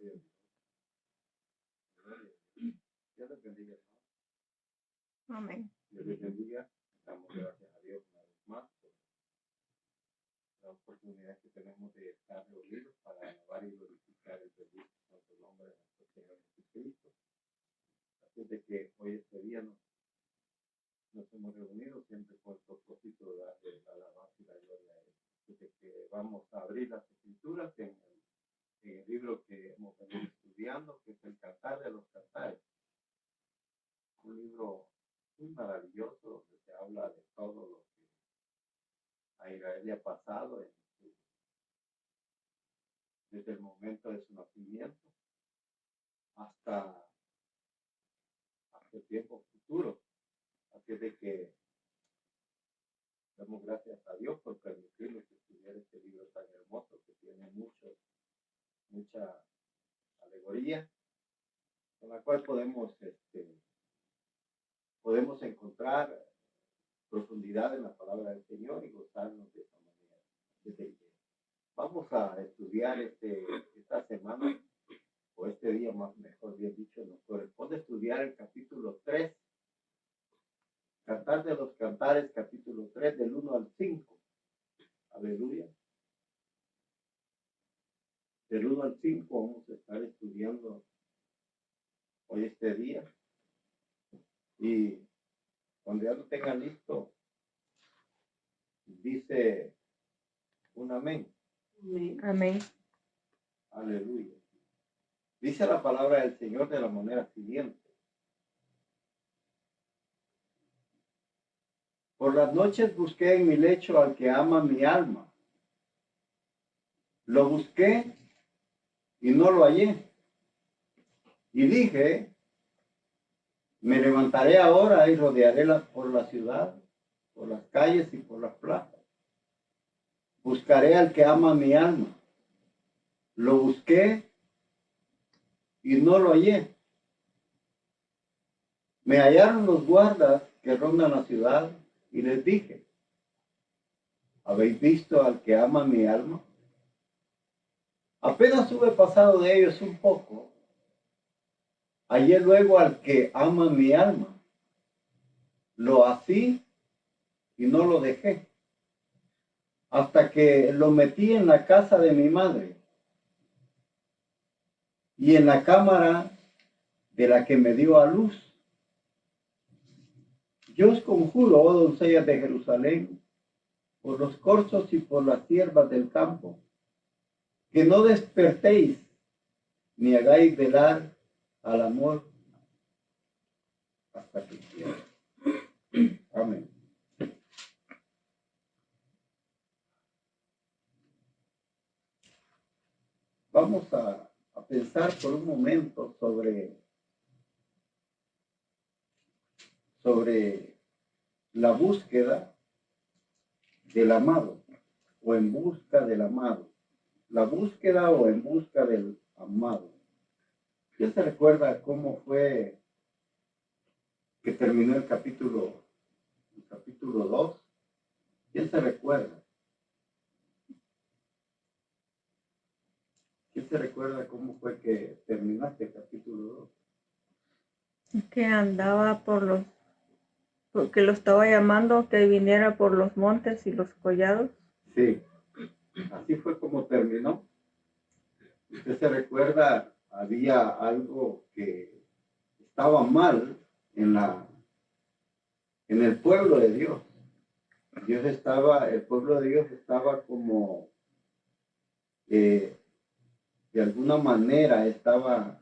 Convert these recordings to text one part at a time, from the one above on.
Dios les bendiga. Amén. Dios les bendiga. Damos gracias a Dios una vez más por la oportunidad que tenemos de estar reunidos para alabar y glorificar el bendito santo nombre de nuestro Señor Jesucristo. Así de que hoy este día nos hemos reunido siempre con el propósito de darle la alabanza y la gloria a Él. Así de que vamos a abrir las escrituras en el libro que hemos venido estudiando, que es el Cantar de los Cantares. Un libro muy maravilloso donde se habla de todo lo que a Israel le ha pasado desde el momento de su nacimiento hasta el tiempo futuro. Así de que damos gracias a Dios por permitirnos estudiar este libro tan hermoso que tiene mucha alegoría, con la cual podemos encontrar profundidad en la palabra del Señor y gozarnos de esa manera. Vamos a estudiar esta semana, o este día más mejor bien dicho, nos corresponde estudiar el capítulo 3, Cantar de los Cantares, capítulo 3, del 1 al 5. Aleluya. Del 1 al 5 vamos a estar estudiando hoy este día. Y cuando ya lo tengan listo, dice un amén. Amén. Aleluya. Dice la palabra del Señor de la manera siguiente. Por las noches busqué en mi lecho al que ama mi alma. Lo busqué y no lo hallé. Y dije, me levantaré ahora y rodearé por la ciudad, por las calles y por las plazas. Buscaré al que ama mi alma. Lo busqué y no lo hallé. Me hallaron los guardas que rondan la ciudad y les dije, ¿habéis visto al que ama mi alma? Apenas hube pasado de ellos un poco, hallé luego al que ama mi alma. Lo así y no lo dejé, hasta que lo metí en la casa de mi madre y en la cámara de la que me dio a luz. Yo os conjuro, oh doncellas de Jerusalén, por los corzos y por las hierbas del campo, que no despertéis ni hagáis velar al amor hasta que quiera. Amén. Vamos a pensar por un momento sobre la búsqueda del amado, o en busca del amado. La búsqueda o en busca del amado. ¿Quién se recuerda cómo fue que terminó el capítulo 2? ¿Quién se recuerda? ¿Quién se recuerda cómo fue que terminaste el capítulo 2? Que andaba porque lo estaba llamando que viniera por los montes y los collados. Sí, así fue como terminó. ¿Usted se recuerda? Había algo que estaba mal en el pueblo de Dios. El pueblo de Dios estaba como de alguna manera estaba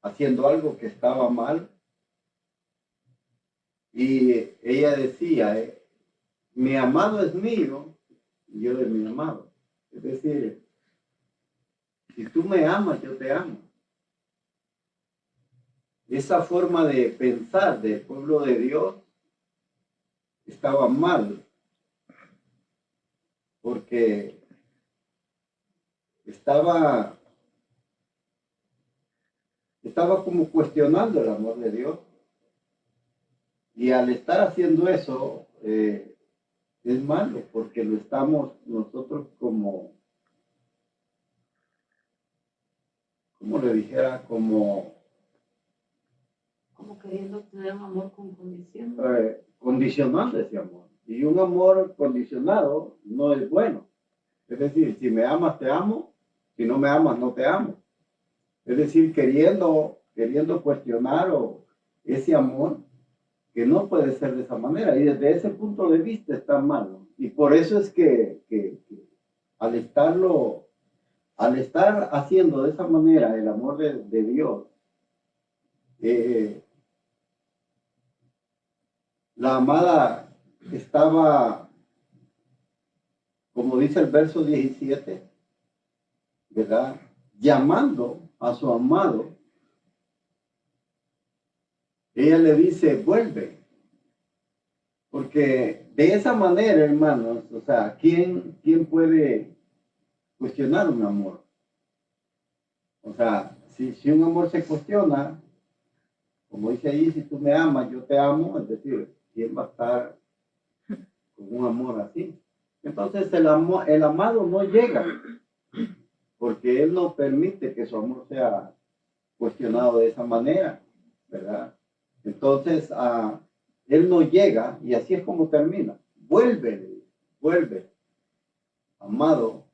haciendo algo que estaba mal. Y ella decía, mi amado es mío y yo de mi amado. Es decir, si tú me amas, yo te amo. Esa forma de pensar del pueblo de Dios estaba mal, porque estaba como cuestionando el amor de Dios. Y al estar haciendo eso, es malo, porque lo estamos nosotros como como le dijera, como queriendo tener un amor con condición. condicionando ese amor. Y un amor condicionado no es bueno. Es decir, si me amas, te amo. Si no me amas, no te amo. Es decir, queriendo cuestionar ese amor que no puede ser de esa manera. Y desde ese punto de vista está mal, ¿no? Y por eso es que al estar haciendo de esa manera el amor de Dios, la amada estaba, como dice el verso 17, ¿verdad? Llamando a su amado. Ella le dice, vuelve. Porque de esa manera, hermanos, o sea, ¿quién puede cuestionar un amor? O sea, si un amor se cuestiona, como dice ahí, si tú me amas, yo te amo, es decir, ¿quién va a estar con un amor así? Entonces el amado no llega, porque él no permite que su amor sea cuestionado de esa manera, ¿verdad? Entonces, él no llega y así es como termina. Vuelve, amado,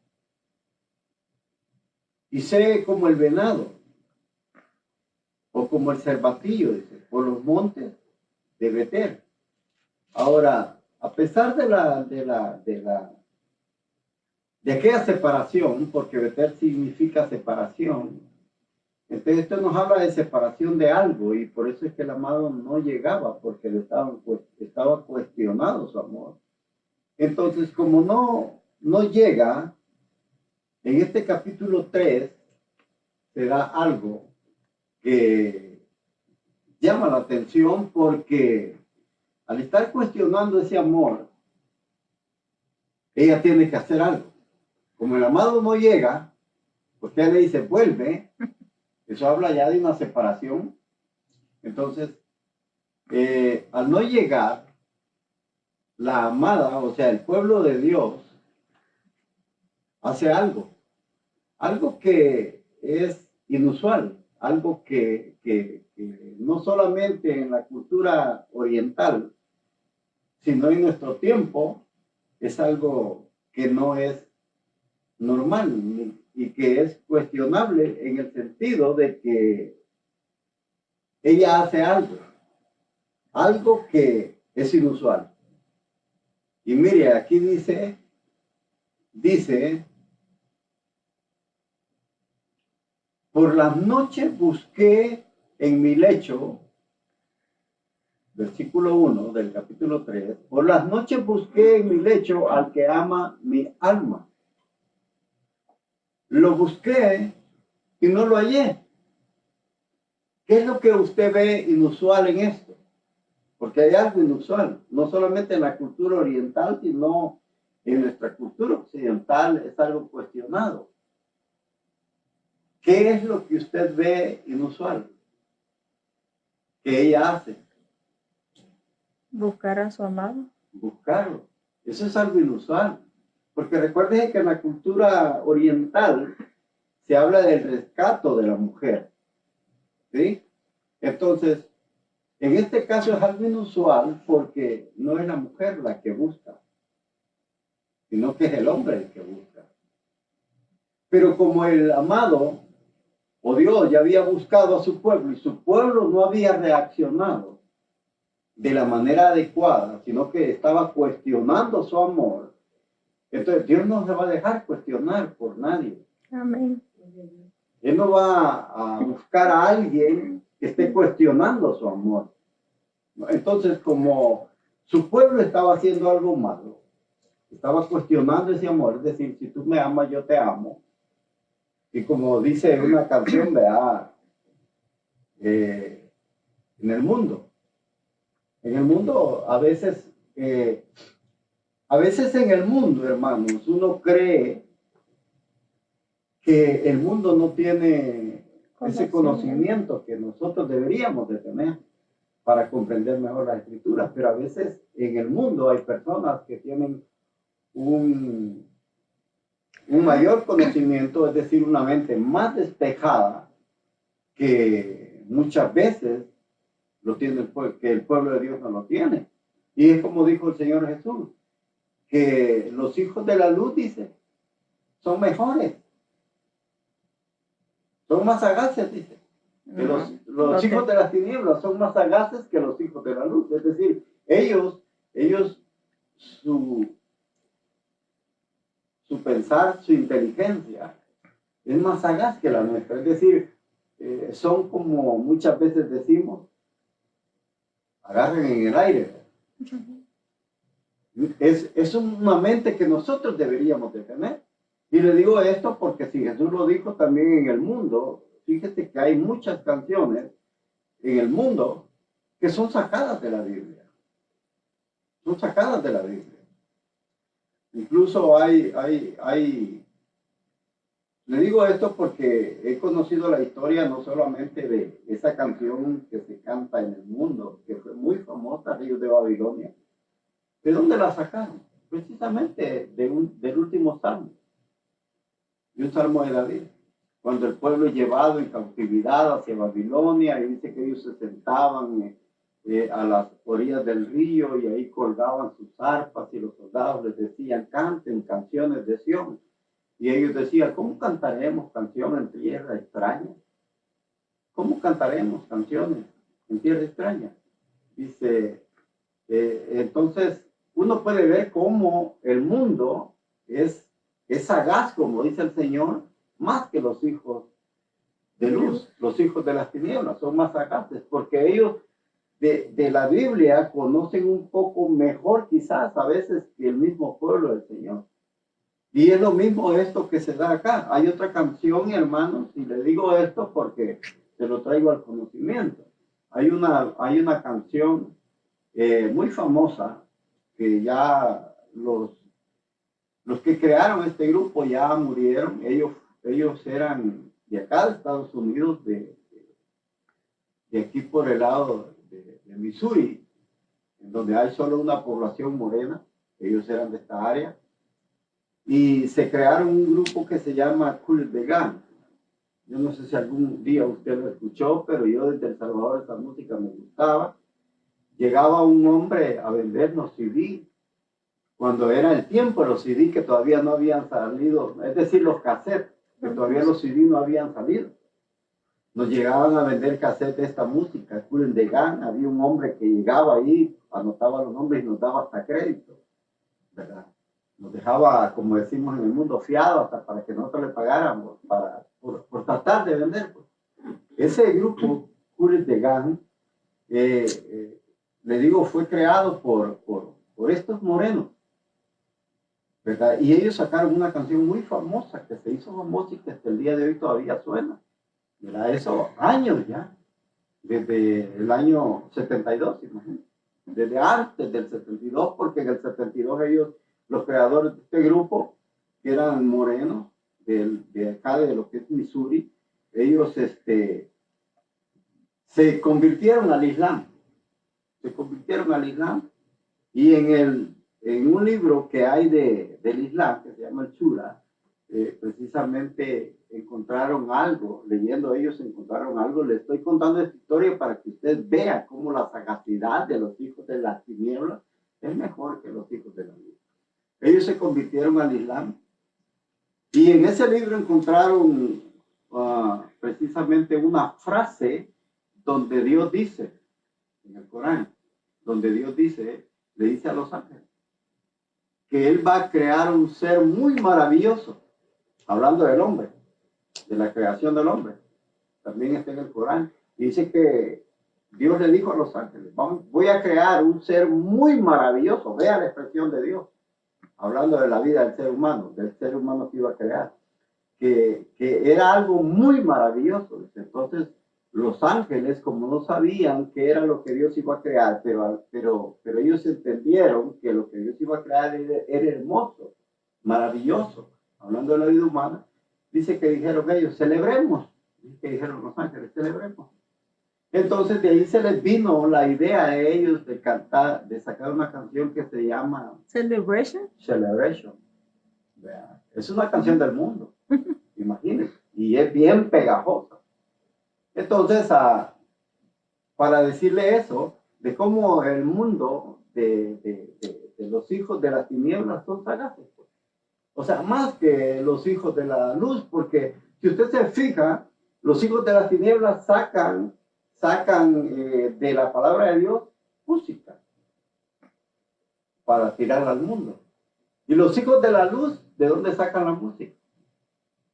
y sé como el venado, o como el cervatillo, dice, por los montes de Betel. Ahora, a pesar de aquella separación, porque Betel significa separación, entonces esto nos habla de separación de algo y por eso es que el amado no llegaba, porque estaba cuestionado su amor. Entonces, como no llega, en este capítulo 3 se da algo que llama la atención porque al estar cuestionando ese amor, ella tiene que hacer algo. Como el amado no llega, porque ella le dice, vuelve, eso habla ya de una separación. Entonces, al no llegar, la amada, o sea, el pueblo de Dios, hace algo que es inusual, algo que no solamente en la cultura oriental, sino en nuestro tiempo, es algo que no es normal y que es cuestionable en el sentido de que ella hace algo que es inusual. Y mire, aquí dice, por las noches busqué en mi lecho, versículo 1 del capítulo 3, por las noches busqué en mi lecho al que ama mi alma. Lo busqué y no lo hallé. ¿Qué es lo que usted ve inusual en esto? Porque hay algo inusual, no solamente en la cultura oriental, sino en nuestra cultura occidental es algo cuestionado. ¿Qué es lo que usted ve inusual que ella hace? Buscar a su amado. Buscarlo. Eso es algo inusual. Porque recuerden que en la cultura oriental se habla del rescato de la mujer. ¿Sí? Entonces, en este caso es algo inusual porque no es la mujer la que busca, sino que es el hombre el que busca. Pero como el amado o Dios ya había buscado a su pueblo y su pueblo no había reaccionado de la manera adecuada, sino que estaba cuestionando su amor, entonces Dios no se va a dejar cuestionar por nadie. Amén. Él no va a buscar a alguien que esté cuestionando su amor. Entonces, como su pueblo estaba haciendo algo malo, estaba cuestionando ese amor, es decir, si tú me amas, yo te amo. Y como dice una canción, ¿verdad? En el mundo, a veces en el mundo, hermanos, uno cree que el mundo no tiene ese conocimiento que nosotros deberíamos de tener para comprender mejor las escrituras, pero a veces en el mundo hay personas que tienen un mayor conocimiento, es decir, una mente más despejada que muchas veces lo tiene que el pueblo de Dios no lo tiene. Y es como dijo el Señor Jesús, que los hijos de la luz, dice, son mejores, son más sagaces, dice. Que los hijos de las tinieblas son más sagaces que los hijos de la luz. Es decir, ellos su pensar, su inteligencia es más sagaz que la nuestra. Es decir, son como muchas veces decimos, agarran en el aire. Es una mente que nosotros deberíamos de tener. Y le digo esto porque si Jesús lo dijo también en el mundo, fíjate que hay muchas canciones en el mundo que son sacadas de la Biblia. Son sacadas de la Biblia. Incluso le digo esto porque he conocido la historia no solamente de esa canción que se canta en el mundo, que fue muy famosa, Ríos de Babilonia. ¿De dónde la sacaron? Precisamente del último salmo. De un salmo de David. Cuando el pueblo es llevado en cautividad hacia Babilonia, y dice que ellos se sentaban a las orillas del río y ahí colgaban sus arpas y los soldados les decían, canten canciones de Sión. Y ellos decían, ¿cómo cantaremos canciones en tierra extraña? ¿Cómo cantaremos canciones en tierra extraña? Dice, entonces uno puede ver cómo el mundo es sagaz, como dice el Señor, más que los hijos de luz. Los hijos de las tinieblas son más sagaces, porque ellos de la Biblia conocen un poco mejor quizás a veces que el mismo pueblo del Señor. Y es lo mismo esto que se da acá. Hay otra canción, hermanos, y le digo esto porque se lo traigo al conocimiento. Hay una canción muy famosa que ya los que crearon este grupo ya murieron. Ellos eran de acá, de Estados Unidos, de aquí por el lado de Missouri, en donde hay solo una población morena. Ellos eran de esta área. Y se crearon un grupo que se llama Kool & the Gang. Yo no sé si algún día usted lo escuchó, pero yo desde El Salvador esa música me gustaba. Llegaba un hombre a vendernos CD, cuando era el tiempo de los CD que todavía no habían salido, es decir, los cassettes, que todavía los CD no habían salido. Nos llegaban a vender cassettes de esta música, Kool & the Gang. Había un hombre que llegaba ahí, anotaba los nombres y nos daba hasta crédito, ¿verdad? Nos dejaba, como decimos en el mundo, fiado hasta para que nosotros le pagáramos por tratar de vender. Pues. Ese grupo, Kool & the Gang, le digo, fue creado por estos morenos, ¿verdad? Y ellos sacaron una canción muy famosa, que se hizo famosa y que hasta el día de hoy todavía suena, ¿verdad? Eso años ya, desde el año 72, imagínate. Desde antes del 72, porque en el 72 ellos, los creadores de este grupo, que eran morenos, de acá de lo que es Missouri, ellos se convirtieron al Islam. Se convirtieron al Islam. Y en un libro que hay del Islam, que se llama el Shura, precisamente encontraron algo, leyendo ellos encontraron algo. Le estoy contando esta historia para que usted vea cómo la sagacidad de los hijos de las tinieblas es mejor que los hijos de la luz. Ellos se convirtieron al Islam y en ese libro encontraron precisamente una frase donde Dios dice, en el Corán, donde Dios dice, le dice a los ángeles, que Él va a crear un ser muy maravilloso, hablando del hombre, de la creación del hombre. También está en el Corán. Y dice que Dios le dijo a los ángeles, voy a crear un ser muy maravilloso. Vea la expresión de Dios, hablando de la vida del ser humano que iba a crear, que era algo muy maravilloso. Entonces, los ángeles, como no sabían qué era lo que Dios iba a crear, pero ellos entendieron que lo que Dios iba a crear era hermoso, maravilloso. Hablando de la vida humana, dice que dijeron ellos, celebremos. Que dijeron los ángeles, celebremos. Entonces de ahí se les vino la idea a ellos de cantar, de sacar una canción que se llama Celebration. Celebration. Es una canción del mundo, imagínense, y es bien pegajosa. Entonces, para decirle eso, de cómo el mundo de los hijos de las tinieblas son sagaces. Pues. O sea, más que los hijos de la luz, porque si usted se fija, los hijos de las tinieblas sacan de la palabra de Dios música para tirar al mundo. Y los hijos de la luz, ¿de dónde sacan la música?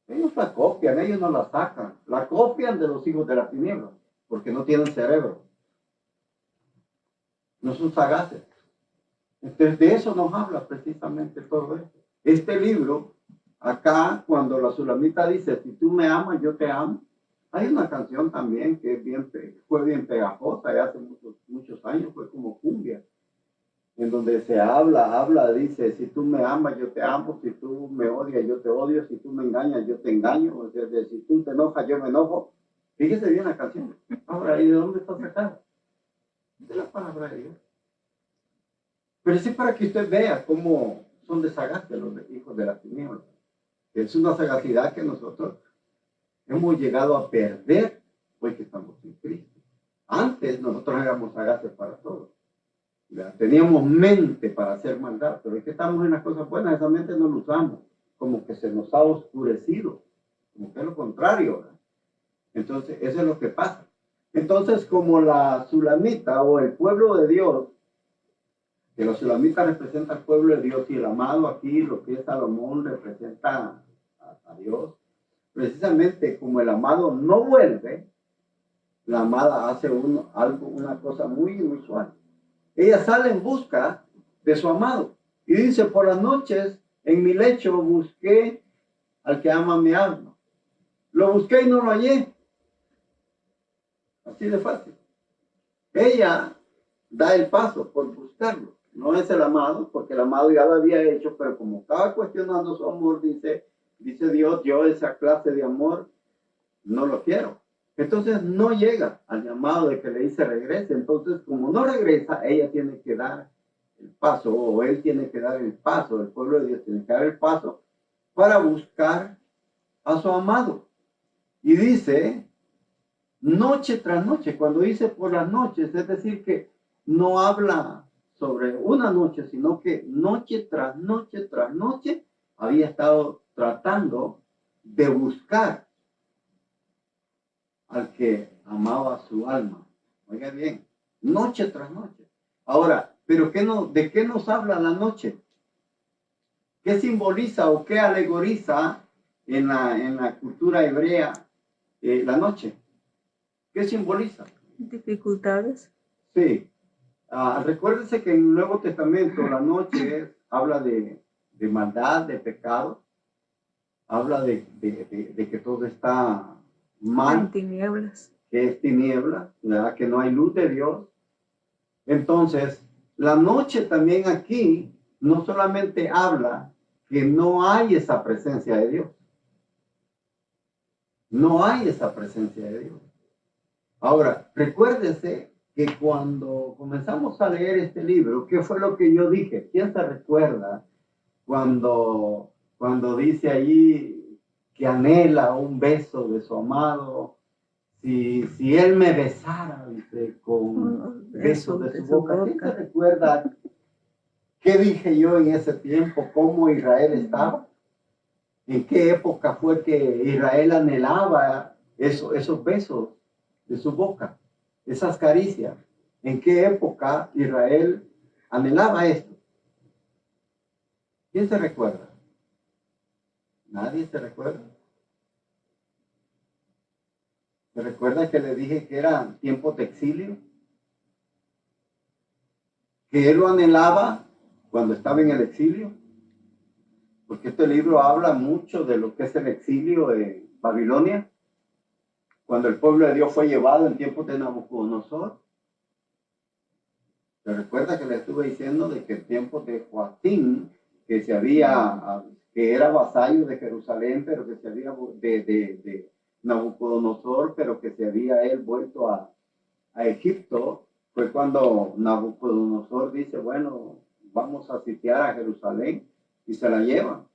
Ellos la copian, ellos no la sacan. La copian de los hijos de las tinieblas, porque no tienen cerebro. No son sagaces. Entonces, de eso nos habla precisamente todo esto. Este libro, acá, cuando la Sulamita dice, si tú me amas, yo te amo, hay una canción también que fue bien pegajosa, ya hace muchos años, fue como cumbia, en donde se habla, dice, si tú me amas, yo te amo, si tú me odias, yo te odio, si tú me engañas, yo te engaño, o sea, si tú te enojas, yo me enojo. Fíjese bien la canción. Ahora, ¿y de dónde está sacada? De la palabra de Dios. Pero sí para que usted vea cómo son de sagaces los hijos de las tinieblas. Es una sagacidad que nosotros hemos llegado a perder hoy que estamos en Cristo. Antes nosotros éramos sagaces para todo. ¿Verdad? Teníamos mente para hacer maldad, pero hoy que estamos en las cosas buenas, esa mente no la usamos. Como que se nos ha oscurecido. Como que es lo contrario. ¿Verdad? Entonces, eso es lo que pasa. Entonces, como la Sulamita o el pueblo de Dios, que los sulamitas representan al pueblo de Dios y el amado aquí, lo que es Salomón, representa a Dios. Precisamente como el amado no vuelve, la amada hace una cosa muy inusual. Ella sale en busca de su amado y dice, por las noches en mi lecho busqué al que ama mi alma. Lo busqué y no lo hallé. Así de fácil. Ella da el paso por buscarlo. No es el amado, porque el amado ya lo había hecho, pero como estaba cuestionando su amor, dice Dios, yo esa clase de amor no lo quiero. Entonces no llega al llamado de que le dice regrese. Entonces, como no regresa, ella tiene que dar el paso, o él tiene que dar el paso, el pueblo de Dios tiene que dar el paso para buscar a su amado. Y dice, noche tras noche, cuando dice por las noches, es decir que no habla sobre una noche, sino que noche tras noche tras noche había estado tratando de buscar al que amaba su alma. Oiga bien, noche tras noche. Ahora, ¿pero de qué nos habla la noche? ¿Qué simboliza o qué alegoriza en la cultura hebrea la noche? ¿Qué simboliza? Dificultades. Sí. Recuérdese que en el Nuevo Testamento la noche habla de maldad, de pecado. Habla de que todo está mal. En tinieblas. Que es tiniebla, ¿verdad? Que no hay luz de Dios. Entonces, la noche también aquí no solamente habla que no hay esa presencia de Dios. No hay esa presencia de Dios. Ahora, recuérdese que cuando comenzamos a leer este libro, ¿qué fue lo que yo dije? ¿Quién se recuerda cuando dice allí que anhela un beso de su amado? Si él me besara, dice, con besos de su boca. ¿Quién se recuerda qué dije yo en ese tiempo? ¿Cómo Israel estaba? ¿En qué época fue que Israel anhelaba esos besos de su boca? Esas caricias. ¿En qué época Israel anhelaba esto? ¿Quién se recuerda? ¿Nadie se recuerda? ¿Se recuerda que le dije que eran tiempos de exilio? Que él lo anhelaba cuando estaba en el exilio. Porque este libro habla mucho de lo que es el exilio en Babilonia. Cuando el pueblo de Dios fue llevado en tiempos de Nabucodonosor. ¿Se recuerda que le estuve diciendo de que en tiempos de Joacín, que era vasallo de Jerusalén, pero que se había de Nabucodonosor, pero que se había él vuelto a Egipto, fue cuando Nabucodonosor dice, bueno, vamos a sitiar a Jerusalén, y se la llevan.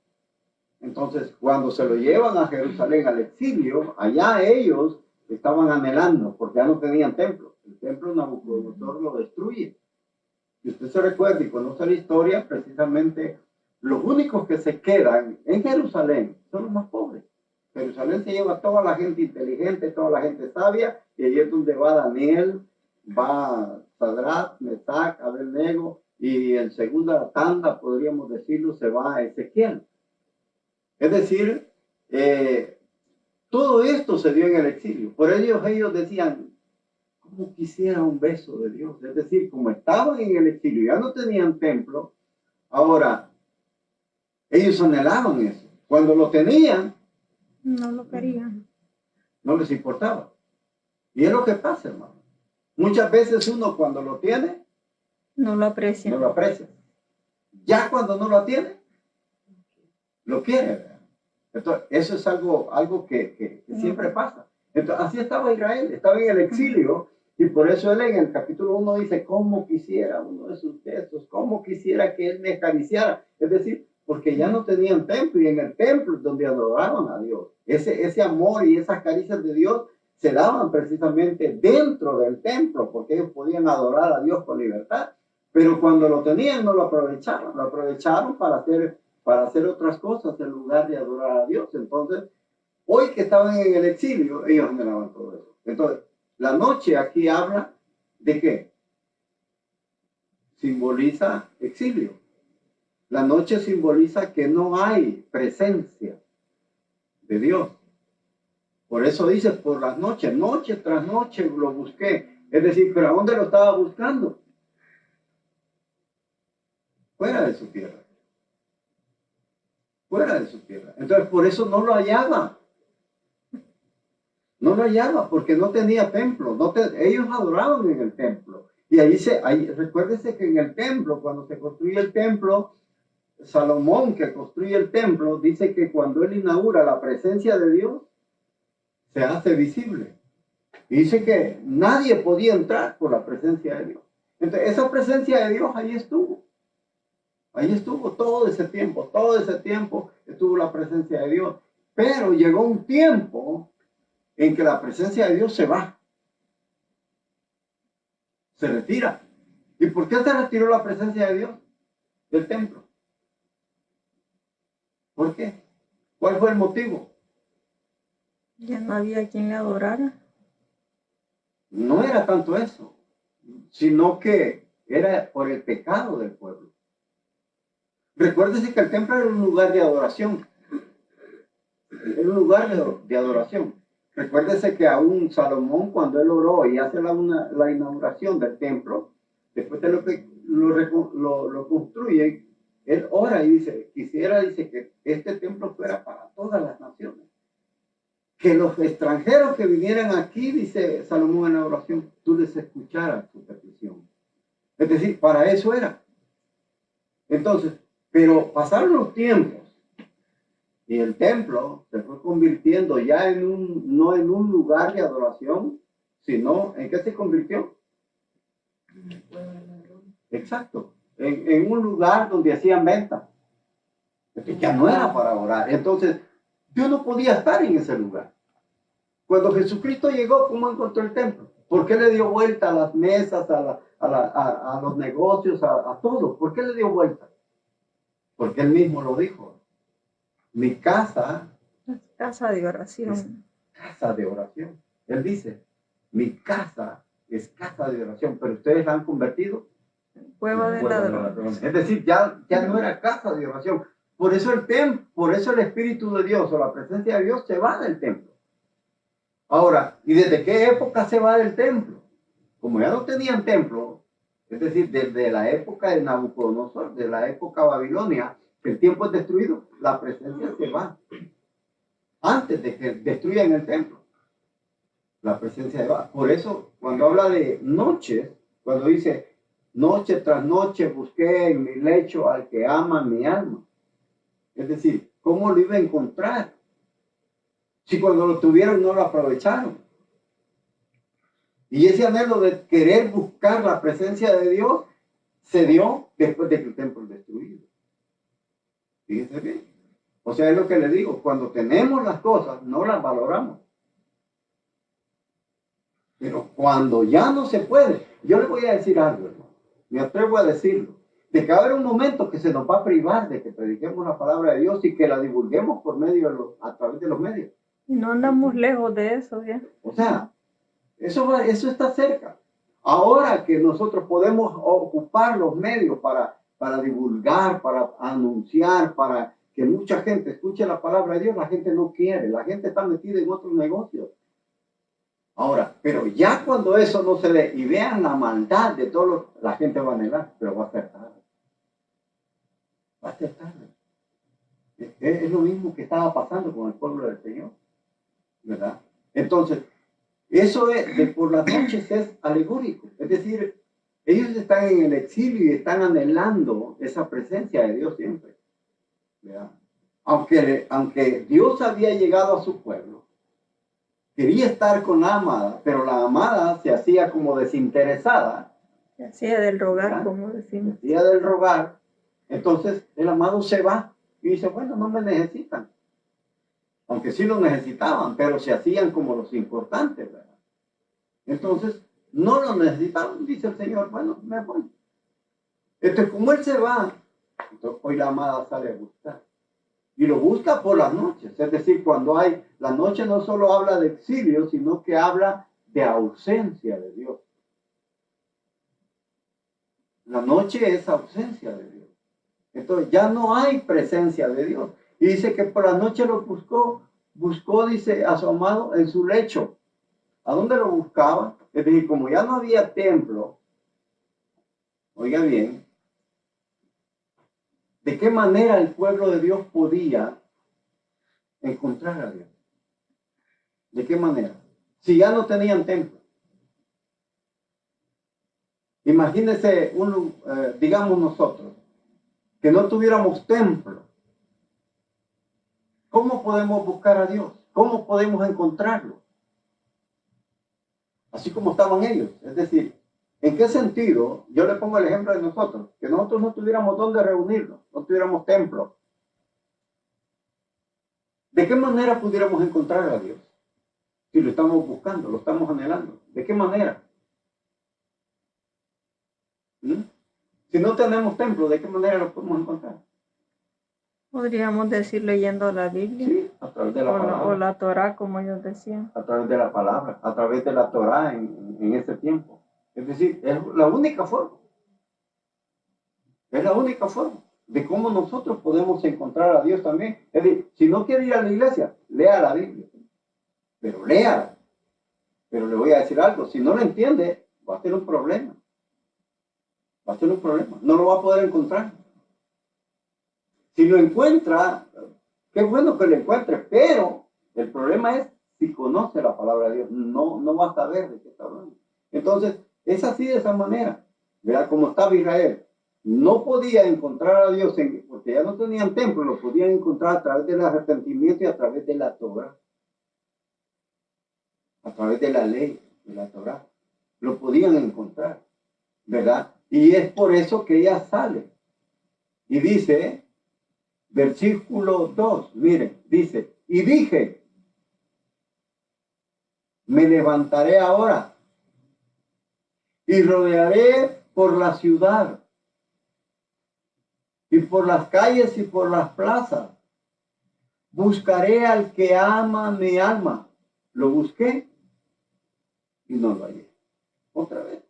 Entonces, cuando se lo llevan a Jerusalén al exilio, allá ellos estaban anhelando, porque ya no tenían templo. El templo Nabucodonosor lo destruye. Si usted se recuerda y conoce la historia, precisamente los únicos que se quedan en Jerusalén son los más pobres. Jerusalén se lleva a toda la gente inteligente, toda la gente sabia, y ahí es donde va Daniel, va Sadrach, Mesach, Abednego, y en segunda tanda, podríamos decirlo, se va a Ezequiel. Es decir, todo esto se dio en el exilio. Por ellos decían, ¿cómo quisiera un beso de Dios? Es decir, como estaban en el exilio, ya no tenían templo, ahora ellos anhelaban eso. Cuando lo tenían, No lo querían. no les importaba. Y es lo que pasa, hermano. Muchas veces uno cuando lo tiene, No lo aprecian. no lo aprecia. Ya cuando no lo tiene, lo quiere, ¿verdad? Entonces, eso es algo que siempre pasa. Entonces, así estaba Israel, estaba en el exilio, y por eso él en el capítulo 1 dice, ¿cómo quisiera uno de sus textos? ¿Cómo quisiera que él me acariciara? Es decir, porque ya no tenían templo, y en el templo es donde adoraban a Dios. Ese amor y esas caricias de Dios se daban precisamente dentro del templo, porque ellos podían adorar a Dios con libertad. Pero cuando lo tenían, no lo aprovecharon para hacer otras cosas en lugar de adorar a Dios. Entonces, hoy que estaban en el exilio, ellos anhelaban todo eso. Entonces, la noche aquí habla de qué? Simboliza exilio. La noche simboliza que no hay presencia de Dios. Por eso dice, por las noches, noche tras noche lo busqué. Es decir, ¿pero a dónde lo estaba buscando? Fuera de su tierra. Fuera de su tierra. Entonces, por eso no lo hallaba. No lo hallaba porque no tenía templo. Ellos adoraban en el templo. Y recuérdese que en el templo, cuando se construye el templo, Salomón, que construye el templo, dice que cuando él inaugura la presencia de Dios, se hace visible. Y dice que nadie podía entrar por la presencia de Dios. Entonces, esa presencia de Dios ahí estuvo. Ahí estuvo todo ese tiempo estuvo la presencia de Dios. Pero llegó un tiempo en que la presencia de Dios se va. Se retira. ¿Y por qué se retiró la presencia de Dios del templo? ¿Por qué? ¿Cuál fue el motivo? Ya no había quien le adorara. No era tanto eso, sino que era por el pecado del pueblo. Recuérdese que el templo era un lugar de adoración. Era un lugar de adoración. Recuérdese que aún Salomón, cuando él oró y hace la inauguración del templo, después de lo que lo construye, él ora y dice, dice que este templo fuera para todas las naciones. Que los extranjeros que vinieran aquí, dice Salomón en la oración, tú les escucharas su petición. Es decir, para eso era. Entonces, pero pasaron los tiempos y el templo se fue convirtiendo ya no en un lugar de adoración, sino ¿en qué se convirtió? Exacto, en un lugar donde hacían venta. Ya no era para orar. Entonces, Dios no podía estar en ese lugar. Cuando Jesucristo llegó, ¿cómo encontró el templo? ¿Por qué le dio vuelta a las mesas, a los negocios, a todo? ¿Por qué le dio vuelta? Porque él mismo lo dijo. Mi casa Es casa de es oración. casa de oración. Él dice, mi casa es casa de oración, pero ustedes la han convertido Cueva de cueva de ladrones. ladrones. Es decir, ya no era casa de oración. Por eso el Espíritu de Dios o la presencia de Dios se va del templo. Ahora, ¿y desde qué época se va del templo? Como ya no tenían templo, es decir, desde la época de Nabucodonosor, de la época babilonia, que el tiempo es destruido, la presencia se va. Antes de que destruyan el templo, la presencia se va. Por eso, cuando habla de noches, cuando dice, noche tras noche busqué en mi lecho al que ama mi alma. Es decir, ¿cómo lo iba a encontrar? Si cuando lo tuvieron no lo aprovecharon. Y ese anhelo de querer buscar la presencia de Dios se dio después de que el templo es destruido. Fíjense bien. O sea, es lo que le digo, cuando tenemos las cosas, no las valoramos. Pero cuando ya no se puede, yo le voy a decir algo, hermano. Me atrevo a decirlo. De que va a haber un momento que se nos va a privar de que prediquemos la palabra de Dios y que la divulguemos por medio de a través de los medios. Y no andamos lejos de eso, ¿ya? O sea, eso está cerca. Ahora que nosotros podemos ocupar los medios para divulgar, para anunciar, para que mucha gente escuche la palabra de Dios, la gente no quiere, la gente está metida en otros negocios. Ahora, pero ya cuando eso no se dé y vean la maldad de todos, la gente va a anhelar, pero va a ser tarde. Va a ser tarde. Es lo mismo que estaba pasando con el pueblo del Señor, ¿verdad? Entonces, eso de por las noches es alegórico. Es decir, ellos están en el exilio y están anhelando esa presencia de Dios siempre, ¿verdad? Aunque Dios había llegado a su pueblo, quería estar con la amada, pero la amada se hacía como desinteresada. Se hacía del rogar, ¿verdad? como decimos. Se hacía del rogar. Entonces el amado se va y dice, bueno, no me necesitan. Aunque sí lo necesitaban, pero se hacían como los importantes, ¿verdad? Entonces, no lo necesitaban, dice el Señor, bueno, me voy. Entonces, como él se va, entonces hoy la amada sale a buscar. Y lo busca por las noches. Es decir, cuando hay, la noche no solo habla de exilio, sino que habla de ausencia de Dios. La noche es ausencia de Dios. Entonces ya no hay presencia de Dios. Y dice que por la noche lo buscó, dice, a su amado en su lecho. ¿A dónde lo buscaba? Es decir, como ya no había templo, oiga bien, ¿de qué manera el pueblo de Dios podía encontrar a Dios? ¿De qué manera? Si ya no tenían templo. Imagínense, digamos nosotros, que no tuviéramos templo. ¿Cómo podemos buscar a Dios? ¿Cómo podemos encontrarlo? Así como estaban ellos. Es decir, ¿en qué sentido? Yo le pongo el ejemplo de nosotros, que nosotros no tuviéramos dónde reunirnos, no tuviéramos templo. ¿De qué manera pudiéramos encontrar a Dios? Si lo estamos buscando, lo estamos anhelando. ¿De qué manera? Si no tenemos templo, ¿de qué manera lo podemos encontrar? Podríamos decir leyendo la Biblia. Sí, a través de la palabra. O la Torah, como ellos decían. A través de la palabra, a través de la Torah en ese tiempo. Es decir, es la única forma. Es la única forma de cómo nosotros podemos encontrar a Dios también. Es decir, si no quiere ir a la iglesia, lea la Biblia. Pero léala. Pero le voy a decir algo, si no lo entiende, va a tener un problema. Va a tener un problema. No lo va a poder encontrar. Si lo encuentra, qué bueno que lo encuentre, pero el problema es si conoce la palabra de Dios. No va a saber de qué está hablando. Entonces, es así de esa manera. ¿Verdad? Como estaba Israel. No podía encontrar a Dios porque ya no tenían templo, lo podían encontrar a través del arrepentimiento y a través de la Torah. A través de la ley de la Torah. Lo podían encontrar. ¿Verdad? Y es por eso que ella sale. Y dice, versículo 2, miren, dice, y dije, me levantaré ahora y rodearé por la ciudad y por las calles y por las plazas. Buscaré al que ama mi alma. Lo busqué y no lo hallé. Otra vez.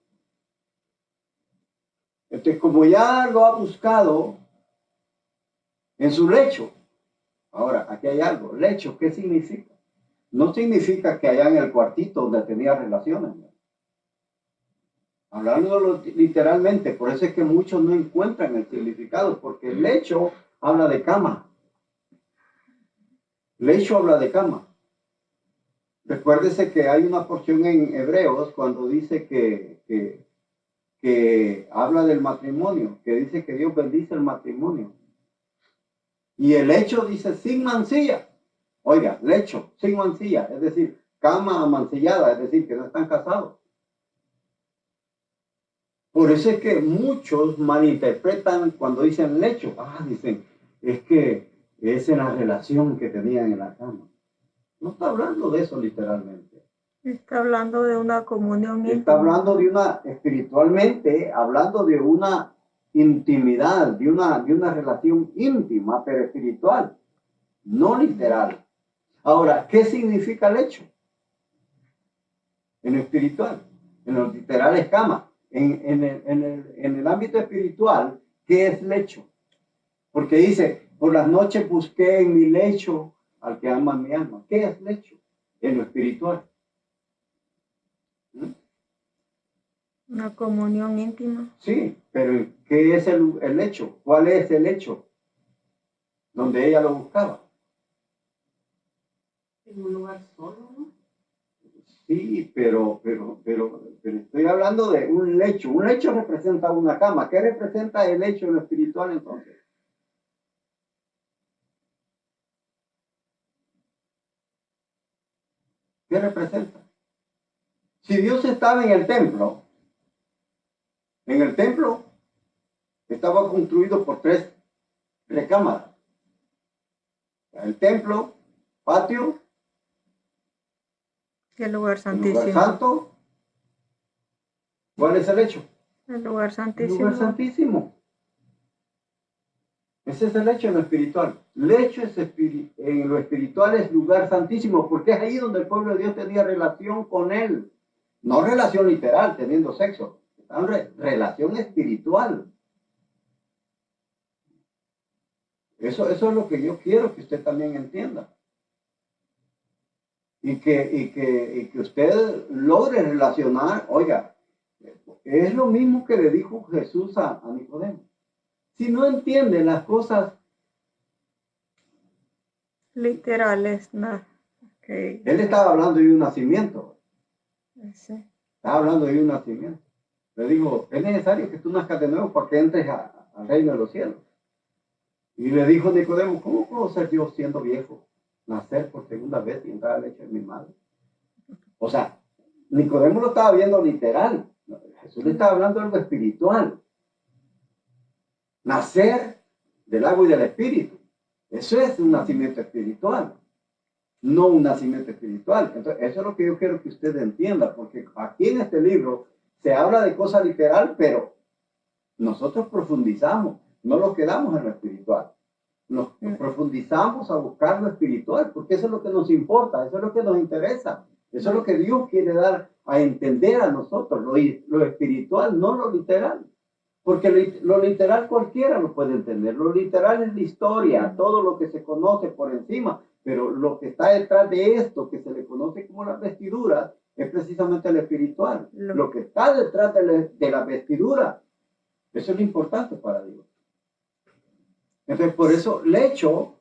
Entonces, como ya lo ha buscado en su lecho. Ahora, aquí hay algo. Lecho, ¿qué significa? No significa que allá en el cuartito donde tenía relaciones, ¿no? Hablándolo literalmente, por eso es que muchos no encuentran el significado, porque el lecho habla de cama. Lecho habla de cama. Recuérdese que hay una porción en Hebreos cuando dice que habla del matrimonio, que dice que Dios bendice el matrimonio. Y el lecho dice sin mancilla. Oiga, lecho, sin mancilla, es decir, cama amancillada, es decir, que no están casados. Por eso es que muchos malinterpretan cuando dicen lecho. Dicen, es que es en la relación que tenían en la cama. No está hablando de eso literalmente. Está hablando de una comunión Está íntima. hablando de una, espiritualmente, hablando de una intimidad, de una relación íntima, pero espiritual, no literal. Ahora, ¿qué significa el hecho? En lo espiritual, en lo literal es cama. En el ámbito espiritual, ¿qué es lecho? Porque dice, por las noches busqué en mi lecho al que ama mi alma. ¿Qué es lecho? En lo espiritual. ¿Mm? Una comunión íntima. Sí, pero ¿qué es el hecho? ¿Cuál es el hecho? Donde ella lo buscaba. En un lugar solo, ¿no? Sí, pero estoy hablando de un lecho. Un lecho representa una cama. ¿Qué representa el lecho en lo espiritual entonces? ¿Qué representa? Si Dios estaba en el templo estaba construido por tres recámaras. El templo, patio, Y el lugar el santísimo. lugar santo. ¿Cuál es el hecho? El lugar El santísimo. lugar santísimo. Ese es el hecho en lo espiritual. El hecho es en lo espiritual es lugar santísimo, porque es ahí donde el pueblo de Dios tenía relación con él. No relación literal, teniendo sexo. Relación espiritual. Eso es lo que yo quiero que usted también entienda. Y que usted logre relacionar, oiga, es lo mismo que le dijo Jesús a Nicodemo. Si no entiende las cosas Literales, no. Okay. él estaba hablando de un nacimiento. Sí. Estaba hablando de un nacimiento. Le dijo, es necesario que tú nazcas de nuevo para que entres al reino de los cielos. Y le dijo Nicodemo, ¿cómo puedo ser yo siendo viejo? Nacer por segunda vez y entrar al lecho de mi madre. O sea, Nicodemo lo estaba viendo literal. Jesús le estaba hablando de algo espiritual. Nacer del agua y del espíritu. Eso es un nacimiento espiritual. No un nacimiento espiritual. Entonces, eso es lo que yo quiero que usted entienda, porque aquí en este libro se habla de cosa literal, pero nosotros profundizamos, no nos quedamos en lo espiritual. Nos profundizamos a buscar lo espiritual, porque eso es lo que nos importa, eso es lo que nos interesa, eso es lo que Dios quiere dar a entender a nosotros, lo espiritual, no lo literal. Porque lo literal cualquiera lo puede entender. Lo literal es la historia, todo lo que se conoce por encima. Pero lo que está detrás de esto, que se le conoce como las vestiduras, es precisamente lo espiritual. Lo que está detrás de la vestidura, eso es lo importante para Dios. Entonces, por eso, lecho,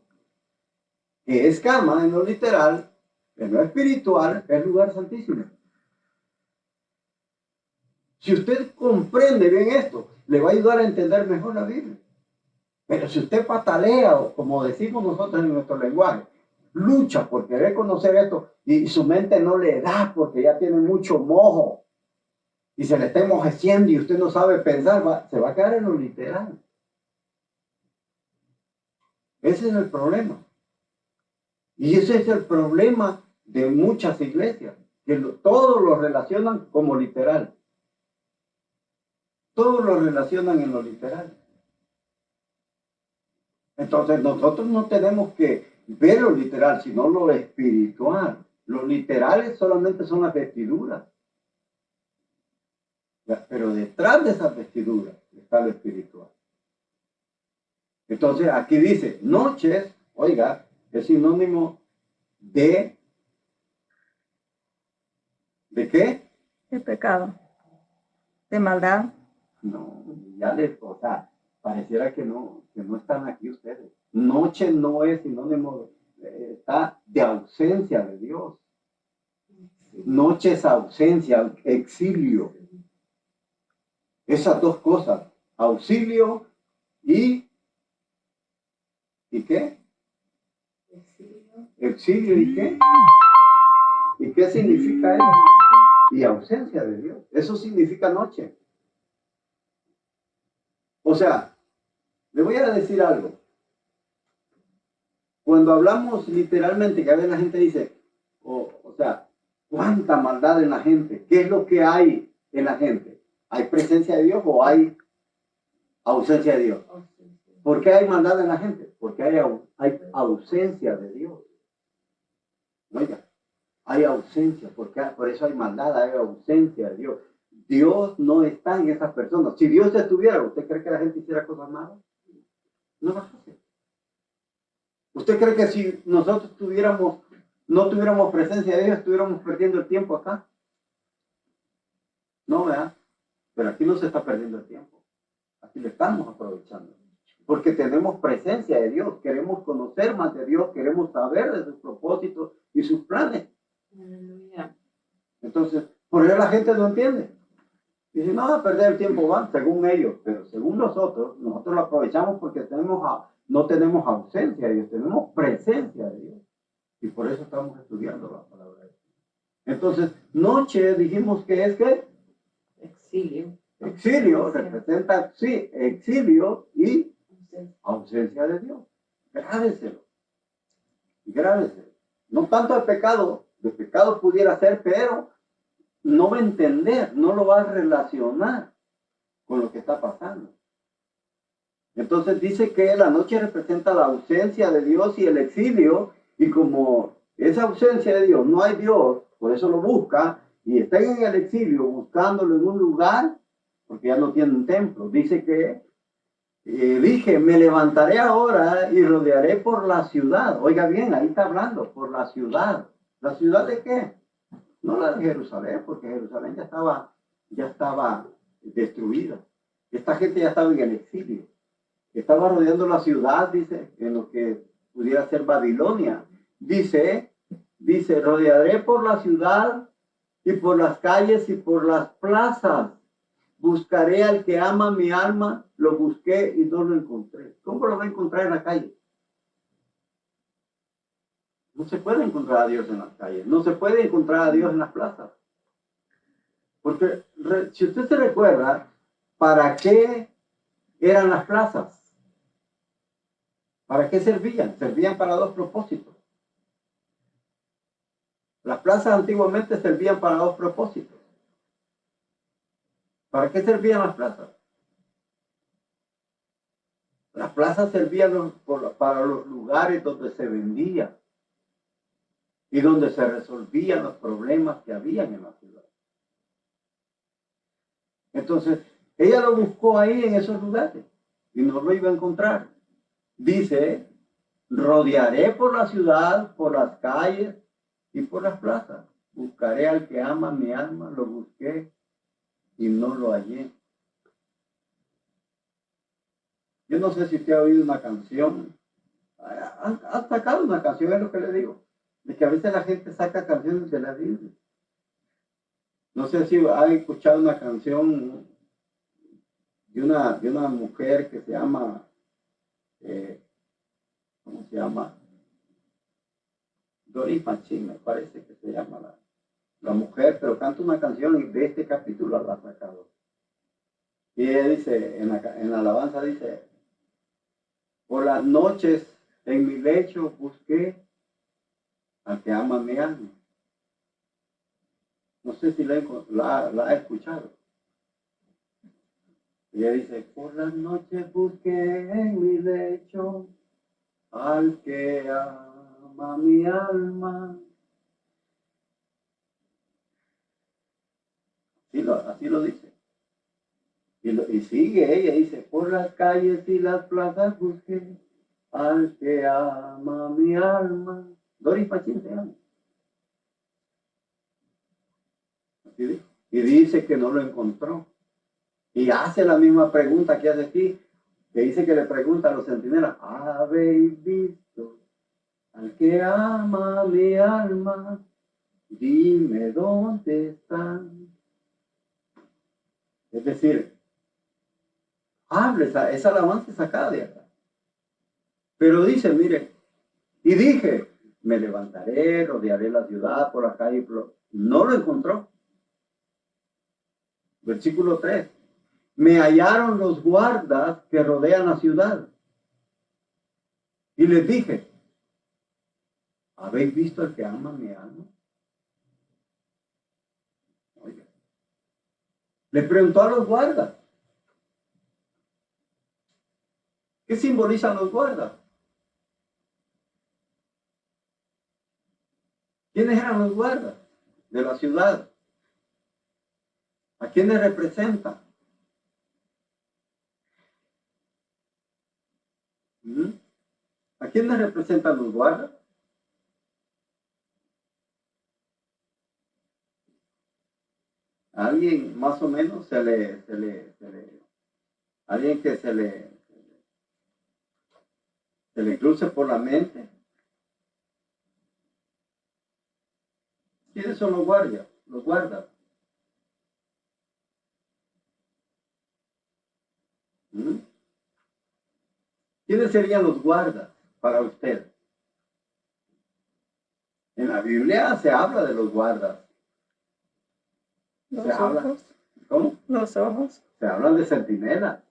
que es cama en lo literal, en lo espiritual, es lugar santísimo. Si usted comprende bien esto, le va a ayudar a entender mejor la Biblia. Pero si usted patalea, o como decimos nosotros en nuestro lenguaje, lucha por querer conocer esto y su mente no le da porque ya tiene mucho mojo y se le está enmojeciendo y usted no sabe pensar, se va a quedar en lo literal. Ese es el problema. Y ese es el problema de muchas iglesias, que todos lo relacionan como literal. Todos lo relacionan en lo literal. Entonces nosotros no tenemos que ver lo literal, sino lo espiritual. Lo literal solamente son las vestiduras. Pero detrás de esas vestiduras está lo espiritual. Entonces aquí dice, noches, oiga, es sinónimo ¿de qué? De pecado. De maldad. No, o sea, pareciera que no están aquí ustedes. Noche no es sinónimo, está de ausencia de Dios. Noche es ausencia, exilio. Esas dos cosas, auxilio ¿y qué? Exilio ¿y qué? ¿Y qué significa eso? Y ausencia de Dios. Eso significa noche. O sea, le voy a decir algo. Cuando hablamos literalmente, que a veces la gente dice, o sea, ¿Cuánta maldad en la gente? ¿Qué es lo que hay en la gente? ¿Hay presencia de Dios o hay ausencia de Dios? ¿Por qué hay maldad en la gente? Porque hay ausencia de Dios. Oiga, hay ausencia, por eso hay maldad, hay ausencia de Dios. Dios no está en esas personas. Si Dios estuviera, ¿usted cree que la gente hiciera cosas malas? No las hace. ¿Usted cree que si nosotros no tuviéramos presencia de Dios, estuviéramos perdiendo el tiempo acá? No, ¿verdad? Pero aquí no se está perdiendo el tiempo. Aquí lo estamos aprovechando. Porque tenemos presencia de Dios, queremos conocer más de Dios, queremos saber de sus propósitos y sus planes. Aleluya. Entonces, por eso la gente no entiende. Dice, no, a perder el tiempo van, según ellos, pero según nosotros lo aprovechamos porque no tenemos ausencia de Dios, tenemos presencia de Dios. Y por eso estamos estudiando la palabra de Dios. Entonces, noche dijimos que es que Exilio. exilio representa, sí, exilio y ausencia de Dios. Grábeselo. Grábeselo. No tanto de pecado pudiera ser, pero no va a entender, no lo va a relacionar con lo que está pasando. Entonces dice que la noche representa la ausencia de Dios y el exilio, y como esa ausencia de Dios, no hay Dios, por eso lo busca, y está en el exilio buscándolo en un lugar, porque ya no tiene un templo. Dice que dije, me levantaré ahora y rodearé por la ciudad. Oiga bien, ahí está hablando, por la ciudad. ¿La ciudad de qué? No la de Jerusalén, porque Jerusalén ya estaba destruida. Esta gente ya estaba en el exilio. Estaba rodeando la ciudad, dice, en lo que pudiera ser Babilonia. Dice, rodearé por la ciudad y por las calles y por las plazas. Buscaré al que ama mi alma, lo busqué y no lo encontré. ¿Cómo lo va a encontrar en la calle? No se puede encontrar a Dios en las calles, no se puede encontrar a Dios en las plazas. Porque si usted se recuerda, ¿para qué eran las plazas? ¿Para qué servían? Servían para dos propósitos. Las plazas antiguamente servían para dos propósitos. ¿Para qué servían las plazas? Las plazas servían para los lugares donde se vendía y donde se resolvían los problemas que habían en la ciudad. Entonces, ella lo buscó ahí en esos lugares y no lo iba a encontrar. Dice, rodearé por la ciudad, por las calles y por las plazas. Buscaré al que ama mi alma, lo busqué y no lo hallé. Yo no sé si usted ha oído una canción. Han sacado una canción, es lo que le digo. De que a veces la gente saca canciones de la Biblia. No sé si ha escuchado una canción de una mujer que se llama, ¿cómo se llama? Doris Machín, me parece que se llama la mujer, pero canta una canción y de este capítulo la ha sacado. Y ella dice, en la alabanza dice, por las noches en mi lecho busqué al que ama mi alma. No sé si la ha escuchado. Y ella dice, por las noches busqué en mi lecho al que ama mi alma. Así lo dice. Y sigue ella, dice, por las calles y las plazas busqué al que ama mi alma. Doris Pachín se llama. Así dice. Y dice que no lo encontró. Y hace la misma pregunta que hace aquí, que dice que le pregunta a los centinelas, ¿habéis visto al que ama mi alma? Dime dónde están. Es decir, hable, esa alabanza es sacada de acá. Pero dice, mire, y dije, me levantaré, rodearé la ciudad por la calle, no lo encontró. Versículo 3. Me hallaron los guardas que rodean la ciudad. Y les dije, ¿habéis visto al que ama mi alma? Le preguntó a los guardas. ¿Qué simbolizan los guardas? ¿Quiénes eran los guardas de la ciudad? ¿A quiénes representan? ¿A quiénes representan los guardas? A alguien más o menos alguien que se le cruce por la mente. ¿Quiénes son los guardias? Los guardas. ¿Quiénes serían los guardas para usted? En la Biblia se habla de los guardas. Los Se habla. ojos. ¿Cómo? Los ojos. Se hablan de centinelas.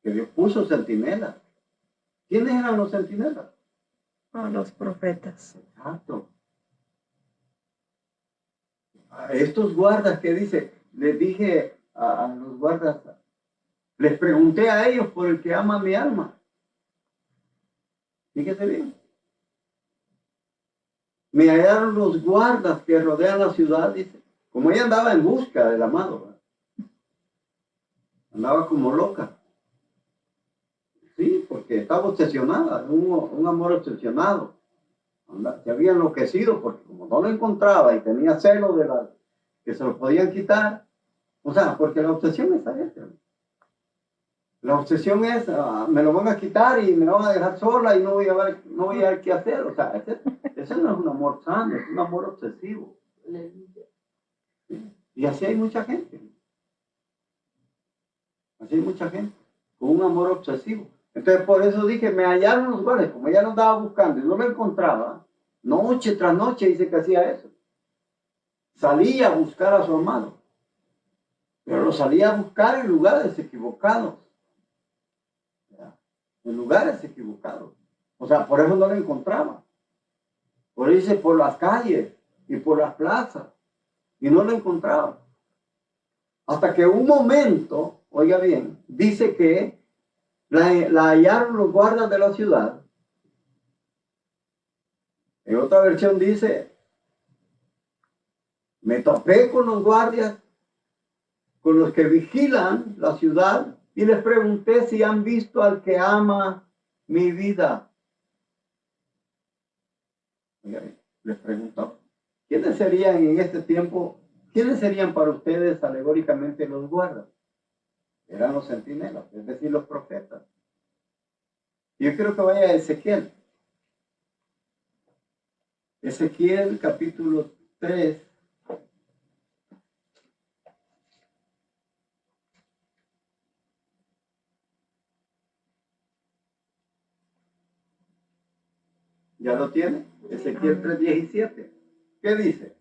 Que Dios puso centinelas. ¿Quiénes eran los centinelas? A los profetas. Exacto. A estos guardas que dice, les dije a los guardas, les pregunté a ellos por el que ama mi alma. Fíjese bien. Me hallaron los guardas que rodean la ciudad, dice. Como ella andaba en busca del amado, ¿verdad? Andaba como loca. Sí, porque estaba obsesionada, un amor obsesionado. Se había enloquecido porque como no lo encontraba y tenía celo de la que se lo podían quitar, o sea, porque la obsesión es esta. La obsesión es, me lo van a quitar y me lo van a dejar sola y no voy a ver qué hacer. O sea, ese no es un amor sano, es un amor obsesivo. Y así hay mucha gente. Así hay mucha gente, con un amor obsesivo. Entonces, por eso dije, me hallaron los guardias, como ella lo andaba buscando y no lo encontraba, noche tras noche dice que hacía eso. Salía a buscar a su amado, pero lo salía a buscar en lugares equivocados. En lugares equivocados. O sea, por eso no lo encontraba. Por eso dice, por las calles y por las plazas. Y no lo encontraba. Hasta que un momento, oiga bien, dice que la hallaron los guardas de la ciudad. En otra versión dice, me topé con los guardias, con los que vigilan la ciudad, y les pregunté si han visto al que ama mi vida. Oiga, les preguntó, ¿quiénes serían en este tiempo, quiénes serían para ustedes alegóricamente los guardas? Eran los centinelas, es decir, los profetas. Yo quiero que vaya a Ezequiel. Ezequiel capítulo 3. ¿Ya lo tiene? Ezequiel 3:17. ¿Qué dice?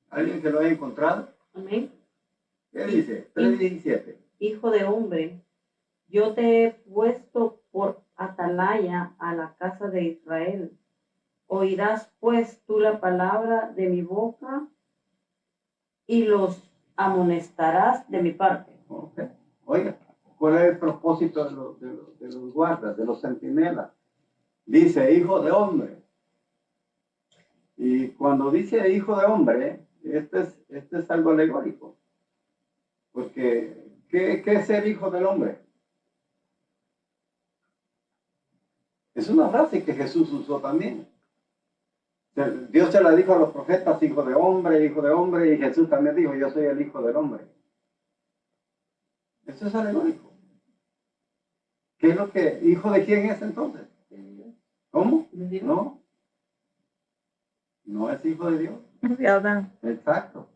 ¿Alguien que lo haya encontrado? Amén. ¿Qué dice? 3:17. Hijo de hombre, yo te he puesto por atalaya a la casa de Israel. Oirás pues tú la palabra de mi boca y los amonestarás de mi parte. Okay. Oiga, ¿cuál es el propósito de los guardas, de los centinelas? Dice, hijo de hombre. Y cuando dice hijo de hombre, este es algo alegórico. Porque, ¿qué es ser hijo del hombre? Es una frase que Jesús usó también. Dios se la dijo a los profetas, hijo de hombre, y Jesús también dijo, yo soy el hijo del hombre. Eso es alegórico. ¿Qué es lo que, hijo de quién es entonces? ¿Cómo? No. No es hijo de Dios. De Adán. Exacto.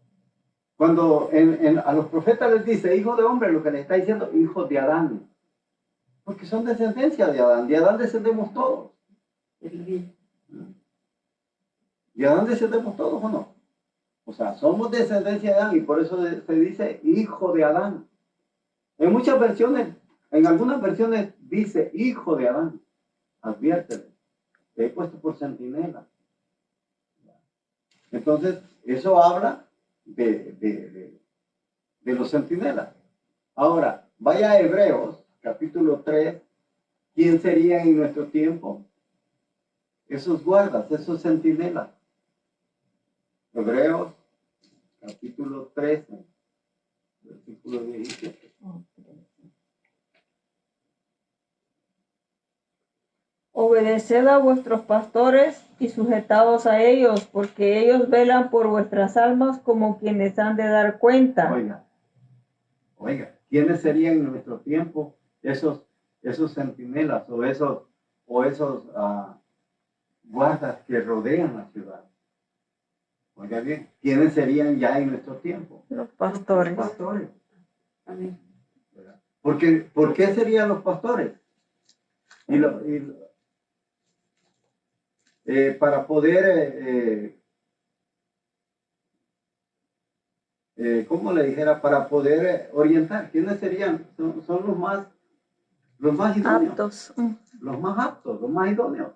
Cuando a los profetas les dice hijo de hombre, lo que les está diciendo, hijo de Adán. Porque son descendencia de Adán. De Adán descendemos todos. ¿De Adán descendemos todos o no? O sea, somos descendencia de Adán y por eso se dice hijo de Adán. En muchas versiones, en algunas versiones dice hijo de Adán. Adviértele. Te he puesto por centinela. Entonces, eso habla de los centinelas. Ahora, vaya a Hebreos, capítulo 3. ¿Quién sería en nuestro tiempo? Esos guardas, esos centinelas. Hebreos, capítulo 13, versículo 17. Obedeced a vuestros pastores y sujetaos a ellos, porque ellos velan por vuestras almas como quienes han de dar cuenta. Oiga, ¿quiénes serían en nuestro tiempo esos centinelas o esos guardas que rodean la ciudad? Oiga bien, ¿quiénes serían ya en nuestro tiempo? Los pastores. Los pastores. Amén. ¿Por qué serían los pastores? Para poder, ¿cómo le dijera? Para poder orientar. ¿Quiénes serían? Son los más idóneos. Aptos. Los más aptos, los más idóneos.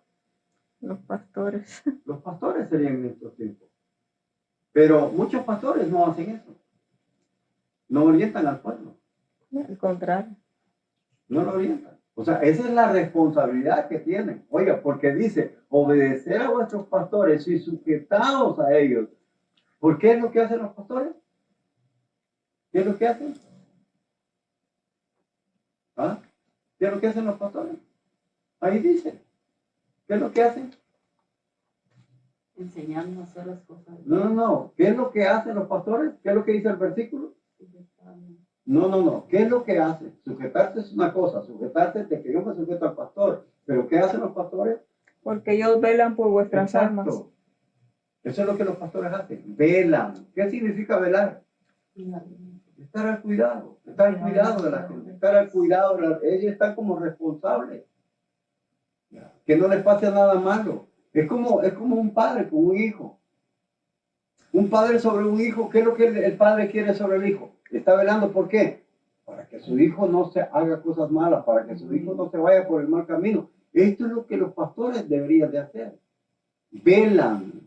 Los pastores. Los pastores serían en nuestro tiempo. Pero muchos pastores no hacen eso. No orientan al pueblo. Al contrario. No lo orientan. O sea, esa es la responsabilidad que tienen. Oiga, porque dice, obedecer a vuestros pastores y sujetaos a ellos. ¿Por qué es lo que hacen los pastores? ¿Qué es lo que hacen? ¿Ah? ¿Qué es lo que hacen los pastores? Ahí dice. ¿Qué es lo que hacen? Enseñarnos a hacer las cosas. No. ¿Qué es lo que hacen los pastores? ¿Qué es lo que dice el versículo? No. ¿Qué es lo que hacen? Sujetarse es una cosa. Sujetarse de que yo me sujeto al pastor. ¿Pero qué hacen los pastores? Porque ellos velan por vuestras Exacto. almas. Eso es lo que los pastores hacen. Velan. ¿Qué significa velar? Estar al cuidado. Estar al cuidado de la gente. Estar al cuidado de la... Ellos están como responsables. Que no les pase nada malo. Es como un padre con un hijo. Un padre sobre un hijo. ¿Qué es lo que el padre quiere sobre el hijo? Está velando. ¿Por qué? Para que su hijo no se haga cosas malas. Para que su hijo no se vaya por el mal camino. Esto es lo que los pastores deberían de hacer. Velan.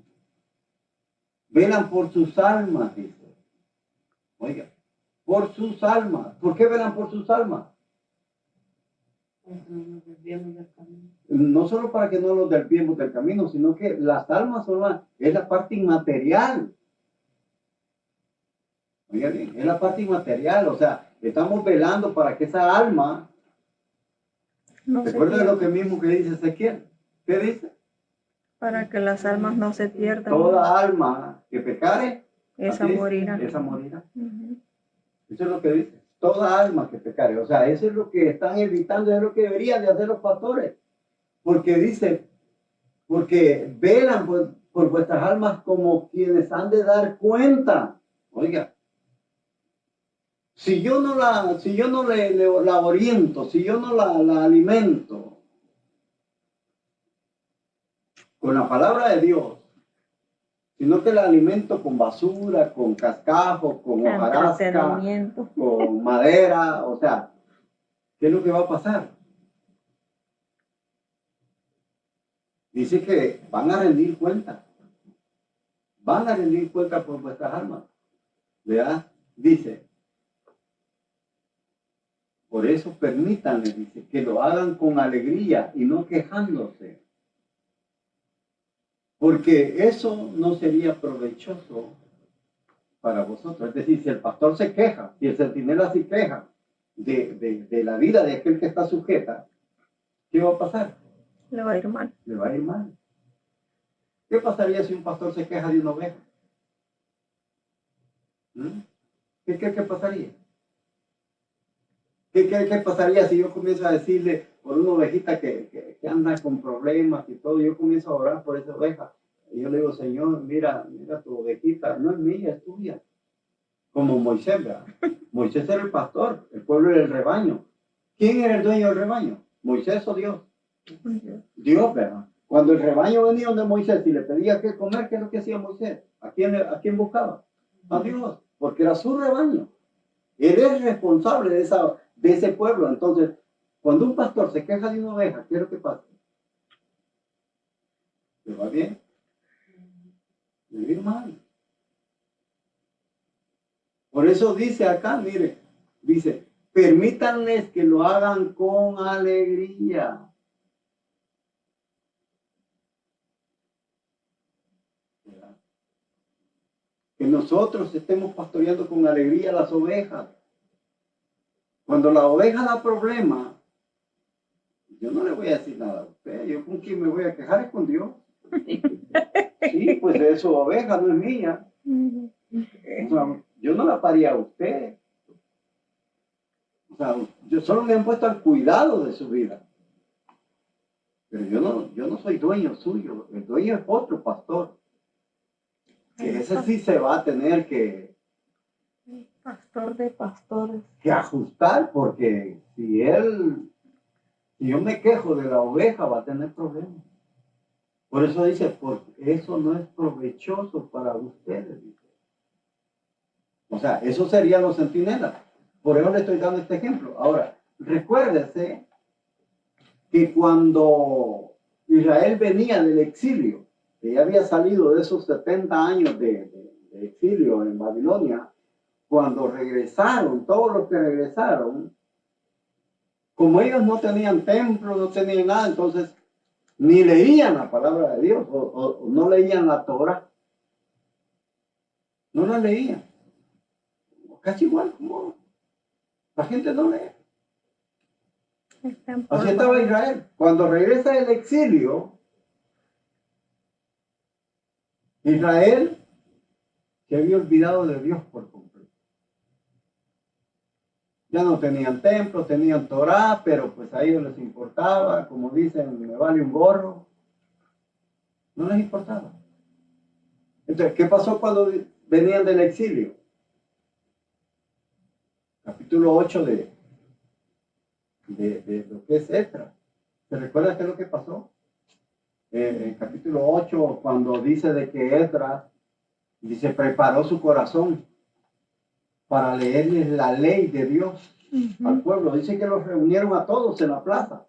Velan por sus almas, dice. Oiga, por sus almas. ¿Por qué velan por sus almas? No solo para que no los desviemos del camino, sino que las almas es la parte inmaterial. Oiga bien, es la parte inmaterial. O sea, estamos velando para que esa alma... No se ¿Recuerda pierdan. lo que mismo que dice Ezequiel? ¿Qué dice? Para que las almas no se pierdan. Toda alma que pecare, Esa morirá. esa morirá. Uh-huh. Eso es lo que dice. Toda alma que pecare. O sea, eso es lo que están evitando, es lo que deberían de hacer los pastores. Porque dice, porque velan por vuestras almas como quienes han de dar cuenta. Oiga, si yo no la oriento, si yo no la alimento con la palabra de Dios, sino que la alimento con basura, con cascajo, con hojarasca, Entretenimiento. con madera, o sea, ¿qué es lo que va a pasar? Dice que van a rendir cuenta. Van a rendir cuenta por vuestras almas. ¿Verdad? Dice, por eso permítanle, dice, que lo hagan con alegría y no quejándose. Porque eso no sería provechoso para vosotros. Es decir, si el pastor se queja, si el centinela se queja de la vida de aquel que está sujeta, ¿qué va a pasar? Le va a ir mal. Le va a ir mal. ¿Qué pasaría si un pastor se queja de una oveja? ¿Qué pasaría? ¿Qué pasaría si yo comienzo a decirle por una ovejita que anda con problemas y todo? Yo comienzo a orar por esa oveja. Y yo le digo, Señor, mira tu ovejita, no es mía, es tuya. Como Moisés, ¿verdad? Moisés era el pastor, el pueblo era el rebaño. ¿Quién era el dueño del rebaño? ¿Moisés o Dios? Dios, ¿verdad? Cuando el rebaño venía donde Moisés y le pedía qué comer, ¿qué es lo que hacía Moisés? ¿A quién buscaba? A Dios, porque era su rebaño. Él es responsable de ese pueblo. Entonces, cuando un pastor se queja de una oveja, ¿qué es lo que pasa? ¿Le va bien? ¿Le va mal. Por eso dice acá, mire, dice, permítanles que lo hagan con alegría. Que nosotros estemos pastoreando con alegría las ovejas. Cuando la oveja da problema, yo no le voy a decir nada a usted. Yo con quién me voy a quejar es con Dios. Sí, pues es su oveja, no es mía. O sea, yo no la paría a usted. O sea, yo solo me han puesto al cuidado de su vida. Pero yo no soy dueño suyo. El dueño es otro pastor. Que ese sí se va a tener que Pastor de pastores. ajustar, porque si yo me quejo de la oveja, va a tener problemas. Por eso dice, porque eso no es provechoso para ustedes. Dice. O sea, eso serían los centinelas. Por eso le estoy dando este ejemplo. Ahora, recuérdese que cuando Israel venía del exilio, que ya había salido de esos 70 años de exilio en Babilonia, cuando regresaron, todos los que regresaron, como ellos no tenían templo, no tenían nada, entonces ni leían la palabra de Dios o no leían la Torah. No la leían. Casi igual como la gente no lee. Así estaba Israel. Cuando regresa del exilio, Israel se había olvidado de Dios por completo. Ya no tenían templo, tenían Torah, pero pues a ellos les importaba, como dicen, me vale un gorro. No les importaba. Entonces, ¿qué pasó cuando venían del exilio? Capítulo 8 de lo que es Esdras. ¿Se recuerda qué es lo que pasó? En capítulo 8, cuando dice de que Esdras dice, preparó su corazón para leerles la ley de Dios al pueblo. Dice que los reunieron a todos en la plaza.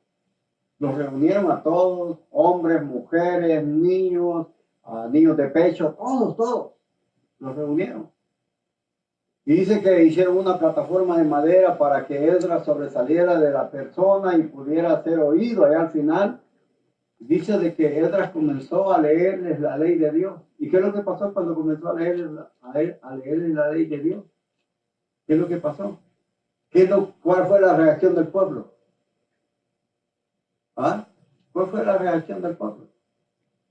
Los reunieron a todos, hombres, mujeres, niños, niños de pecho, todos. Los reunieron. Y dice que hicieron una plataforma de madera para que Esdras sobresaliera de la persona y pudiera ser oído. Allá al final dice de que Esdras comenzó a leerles la ley de Dios. ¿Y qué es lo que pasó cuando comenzó a leerles la ley de Dios? ¿Qué es lo que pasó? ¿Cuál fue la reacción del pueblo? ¿Ah? ¿Cuál fue la reacción del pueblo?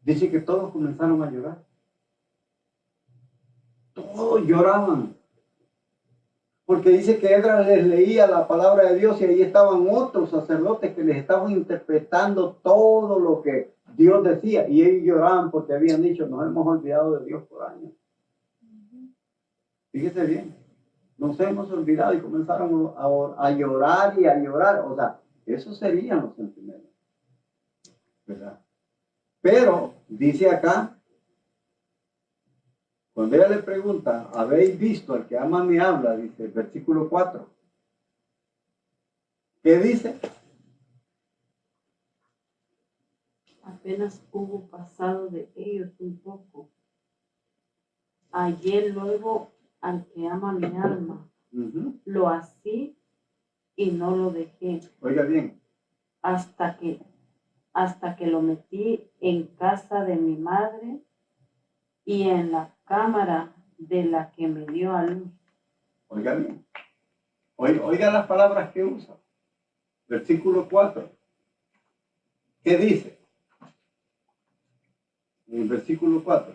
Dice que todos comenzaron a llorar. Todos lloraban. Porque dice que Esdras les leía la palabra de Dios y ahí estaban otros sacerdotes que les estaban interpretando todo lo que Dios decía. Y ellos lloraban porque habían dicho, nos hemos olvidado de Dios por años. Fíjese bien, nos hemos olvidado y comenzaron a llorar y a llorar. O sea, esos serían los sentimientos. ¿Verdad? Pero, dice acá, cuando ella le pregunta, ¿habéis visto al que ama me habla? Dice el versículo 4. ¿Qué dice? Apenas hubo pasado de ellos un poco. Hallé luego al que ama mi alma. Lo así y no lo dejé. Oiga bien. Hasta que lo metí en casa de mi madre y en la cámara de la que me dio a luz. Oiga bien. Oiga las palabras que usa. Versículo 4. ¿Qué dice? En el versículo 4.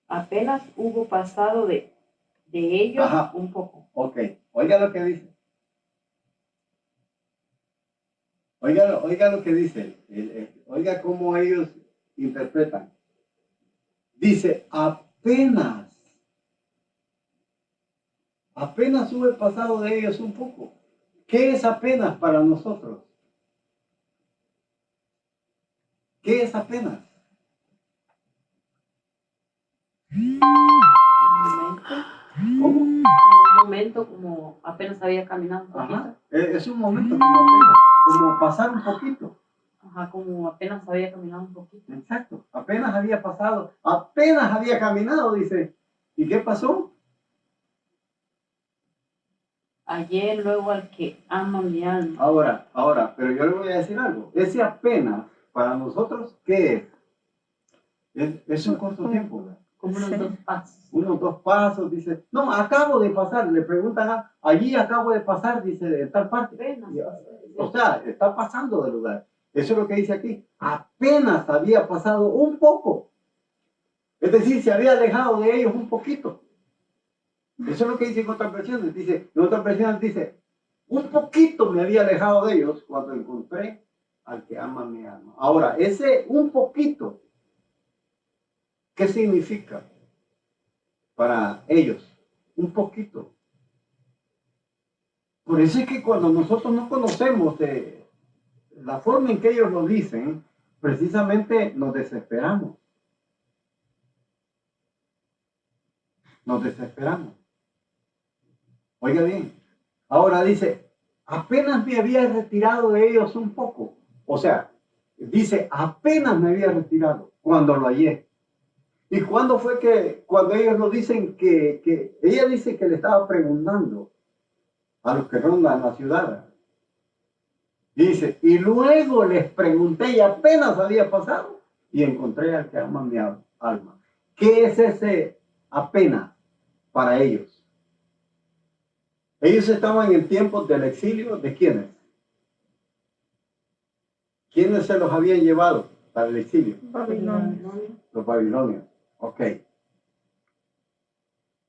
Apenas hubo pasado de ellos un poco. Ok. Oiga lo que dice. Oiga lo que dice. Oiga cómo ellos interpretan. Dice, apenas hube pasado de ellos un poco. ¿Qué es apenas para nosotros? ¿Qué es apenas? ¿Cómo? Un momento como apenas había caminado un poquito. Es un momento como apenas, como pasar un poquito. Ajá, como apenas había caminado un poquito. Exacto, apenas había pasado, apenas había caminado, dice. ¿Y qué pasó? Ayer luego al que ama mi alma. Ahora, pero yo le voy a decir algo. Ese apenas, para nosotros, ¿qué es? Es un corto tiempo, ¿verdad? Como unos Sí. 2 pasos. Unos 2 pasos, dice, no, acabo de pasar, le preguntan, allí acabo de pasar, dice, de tal parte. Apenas. O sea, está pasando de lugar. Eso es lo que dice aquí. Apenas había pasado un poco. Es decir, se había alejado de ellos un poquito. Eso es lo que dice en otras versiones. Dice, en otras versiones dice, un poquito me había alejado de ellos cuando encontré al que ama mi alma. Ahora, ese un poquito, ¿qué significa para ellos? Un poquito. Por eso es que cuando nosotros no conocemos la forma en que ellos lo dicen, precisamente nos desesperamos. Nos desesperamos. Oiga bien, ahora dice, apenas me había retirado de ellos un poco. O sea, dice, apenas me había retirado cuando lo hallé. ¿Y cuándo fue que, cuando ellos lo dicen que ella dice que le estaba preguntando a los que rondan la ciudad? Dice, y luego les pregunté y apenas había pasado y encontré al que ama mi alma. ¿Qué es ese apenas para ellos? Ellos estaban en tiempos del exilio, ¿de quiénes? ¿Quiénes se los habían llevado para el exilio? Babilonia. Los babilonios. Ok.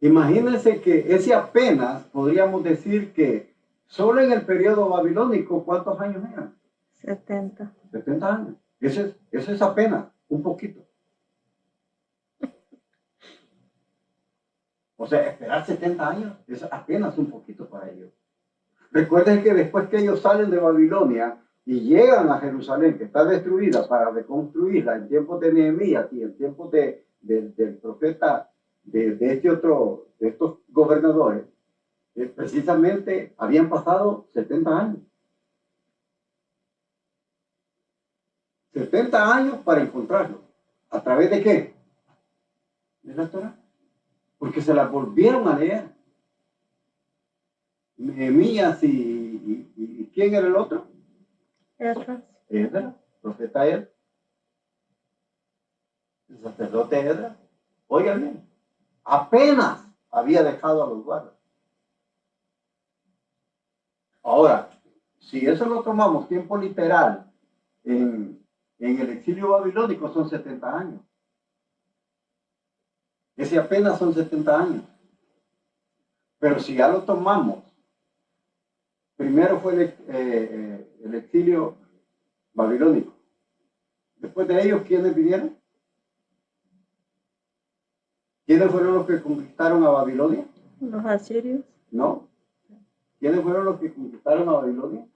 Imagínense que ese apenas, podríamos decir que solo en el periodo babilónico, ¿cuántos años eran? 70. 70 años. Eso es apenas, un poquito. O sea, esperar 70 años es apenas un poquito para ellos. Recuerden que después que ellos salen de Babilonia y llegan a Jerusalén, que está destruida, para reconstruirla en tiempos de Nehemías y en tiempos del profeta, de estos gobernadores, precisamente habían pasado 70 años. 70 años para encontrarlo. ¿A través de qué? De la Torá. Porque se la volvieron a leer. Nehemías y ¿quién era el otro? Esdras. Edra, profeta Edra, el sacerdote Edra. Oiga bien, apenas había dejado a los guardas. Ahora, si eso lo tomamos tiempo literal en el exilio babilónico, son 70 años. Ese apenas son 70 años. Pero si ya lo tomamos, primero fue el exilio babilónico. Después de ellos, ¿quiénes vinieron? ¿Quiénes fueron los que conquistaron a Babilonia? Los asirios. No. ¿Quiénes fueron los que conquistaron a Babilonia?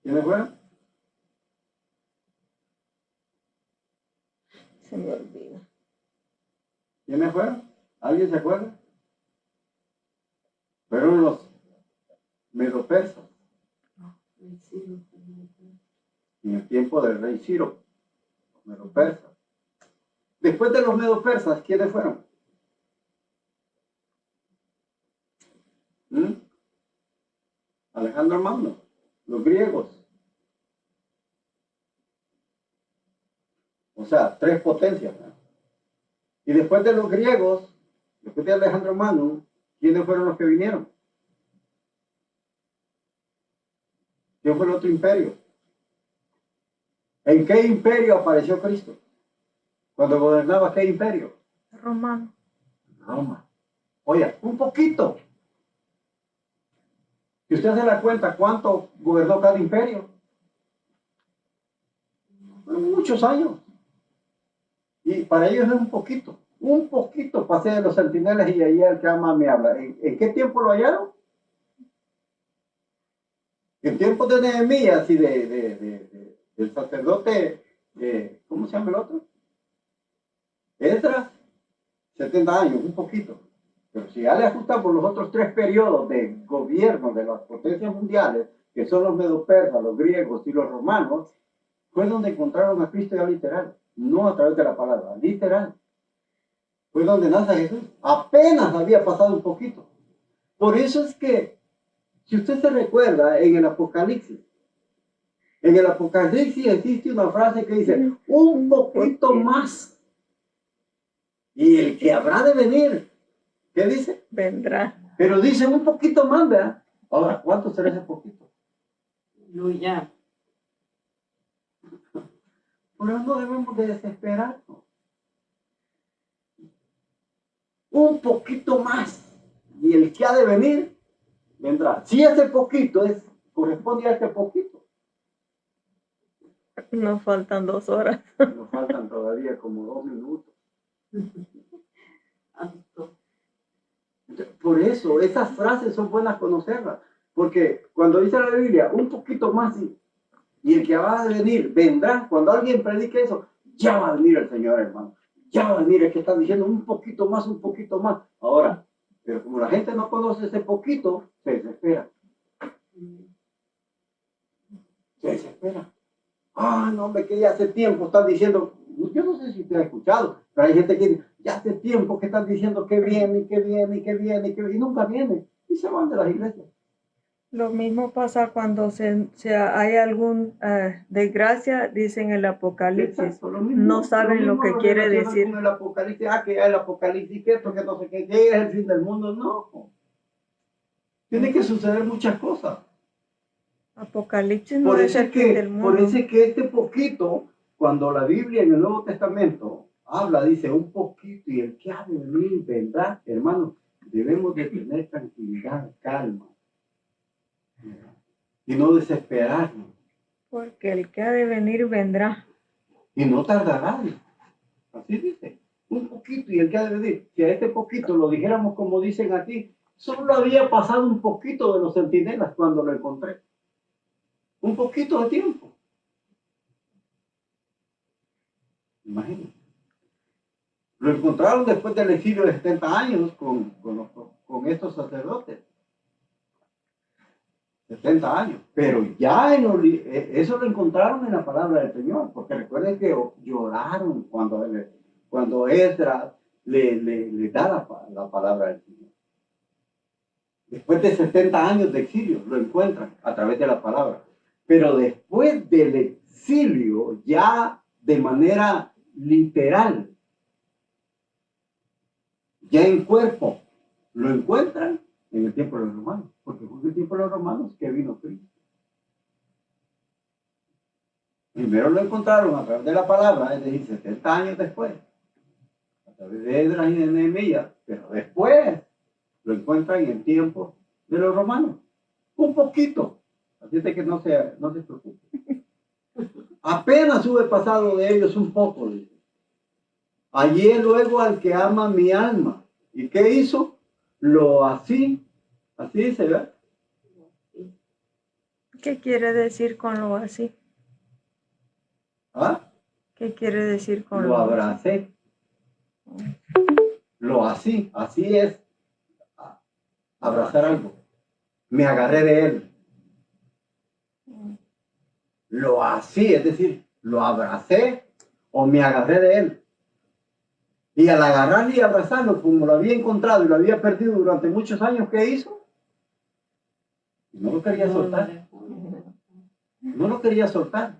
¿Quiénes fueron? Se me olvida. ¿Quiénes fueron? ¿Alguien se acuerda? Fueron los medo-persas en el tiempo del rey Ciro. Los medo-persas. Después de los medo-persas, ¿quiénes fueron? Alejandro Magno, los griegos. O sea, 3 potencias, ¿no? Y después de los griegos, después de Alejandro Magno, ¿quiénes fueron los que vinieron? ¿Quién fue el otro imperio? ¿En qué imperio apareció Cristo? Cuando gobernaba, ¿qué imperio? Romano. Roma. Oye, un poquito. Si usted se da cuenta cuánto gobernó cada imperio, muchos años. Y para ellos es un poquito pasé de los centinelas y ahí el que ama me habla. ¿En qué tiempo lo hallaron? En tiempos de Nehemías y del sacerdote, ¿cómo se llama el otro? Esdras, 70 años, un poquito. Pero si ya le ajustamos los otros 3 periodos de gobierno de las potencias mundiales, que son los medopersas, los griegos y los romanos, fue donde encontraron a Cristo ya literal, no a través de la palabra, literal. Fue donde nace Jesús. Apenas había pasado un poquito. Por eso es que, si usted se recuerda, en el Apocalipsis existe una frase que dice, un poquito más. Y el que habrá de venir, ¿qué dice? Vendrá. Pero dice un poquito más, ¿verdad? Ahora, ¿cuánto será ese poquito? Aleluya. Por eso no debemos de desesperarnos. Un poquito más. Y el que ha de venir, vendrá. Si ese poquito corresponde a ese poquito. Nos faltan 2 horas. Nos faltan todavía como 2 minutos. Por eso, esas frases son buenas conocerlas. Porque cuando dice la Biblia, un poquito más y el que va a venir, vendrá. Cuando alguien predique eso, ya va a venir el Señor, hermano. Ya va a venir el que está diciendo un poquito más, un poquito más. Ahora, pero como la gente no conoce ese poquito, se desespera. Se desespera. Ah, no, hombre, que ya hace tiempo están diciendo, yo no sé si usted ha escuchado, pero hay gente que dice, ya hace tiempo que están diciendo que viene, y que viene, y que viene, y nunca viene. Y se van de las iglesias. Lo mismo pasa cuando hay algún desgracia, dicen el Apocalipsis. Exacto, lo mismo, No saben lo mismo que quiere relacionan decir. con el Apocalipsis, que ya el Apocalipsis, que esto, que no sé qué, que es el fin del mundo. No. Tiene que suceder muchas cosas. Apocalipsis no es el fin del mundo. Por eso es que este poquito, cuando la Biblia en el Nuevo Testamento habla, dice un poquito, y el que ha de venir vendrá, hermanos, debemos de tener tranquilidad, calma, y no desesperarnos. Porque el que ha de venir vendrá. Y no tardará. Así dice. Un poquito y el que ha de venir. Si a este poquito lo dijéramos como dicen aquí, solo había pasado un poquito de los centinelas cuando lo encontré. Un poquito de tiempo. Imagínense. Lo encontraron después del exilio de 70 años con estos sacerdotes. 70 años. Pero ya eso lo encontraron en la palabra del Señor. Porque recuerden que lloraron cuando Esdras le da la palabra del Señor. Después de 70 años de exilio, lo encuentran a través de la palabra. Pero después del exilio, ya de manera literal, ya en cuerpo, lo encuentran en el tiempo de los romanos. Porque fue en el tiempo de los romanos que vino Cristo. Primero lo encontraron a través de la palabra, es decir, 70 años después, a través de Esdras y de Nehemías, pero después lo encuentran en el tiempo de los romanos. Un poquito. Así es que no se preocupe. Apenas hube pasado de ellos un poco, dice. Hallé luego al que ama mi alma. ¿Y qué hizo? Así dice, ¿verdad? ¿Qué quiere decir con lo así? ¿Ah? ¿Qué quiere decir con Lo abracé. Así es abrazar algo. Me agarré de él. Lo así, es decir, lo abracé o me agarré de él. Y al agarrarlo y abrazarlo, como lo había encontrado y lo había perdido durante muchos años, ¿qué hizo? No lo quería soltar. No lo quería soltar.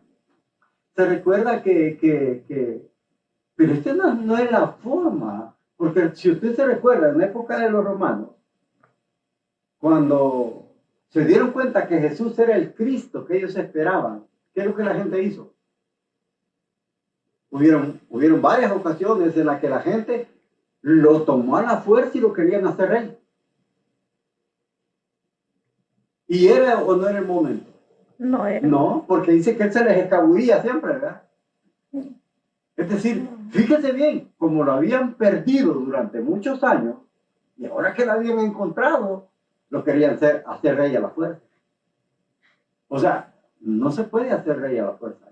Se recuerda pero esta no es la forma, porque si usted se recuerda, en la época de los romanos, cuando se dieron cuenta que Jesús era el Cristo que ellos esperaban, ¿qué es lo que la gente hizo? Hubieron varias ocasiones en las que la gente lo tomó a la fuerza y lo querían hacer rey. ¿Y era o no era el momento? No era. No, porque dice que él se les escabullía siempre, ¿verdad? Es decir, fíjese bien, como lo habían perdido durante muchos años, y ahora que lo habían encontrado, lo querían hacer rey a la fuerza. O sea, no se puede hacer rey a la fuerza.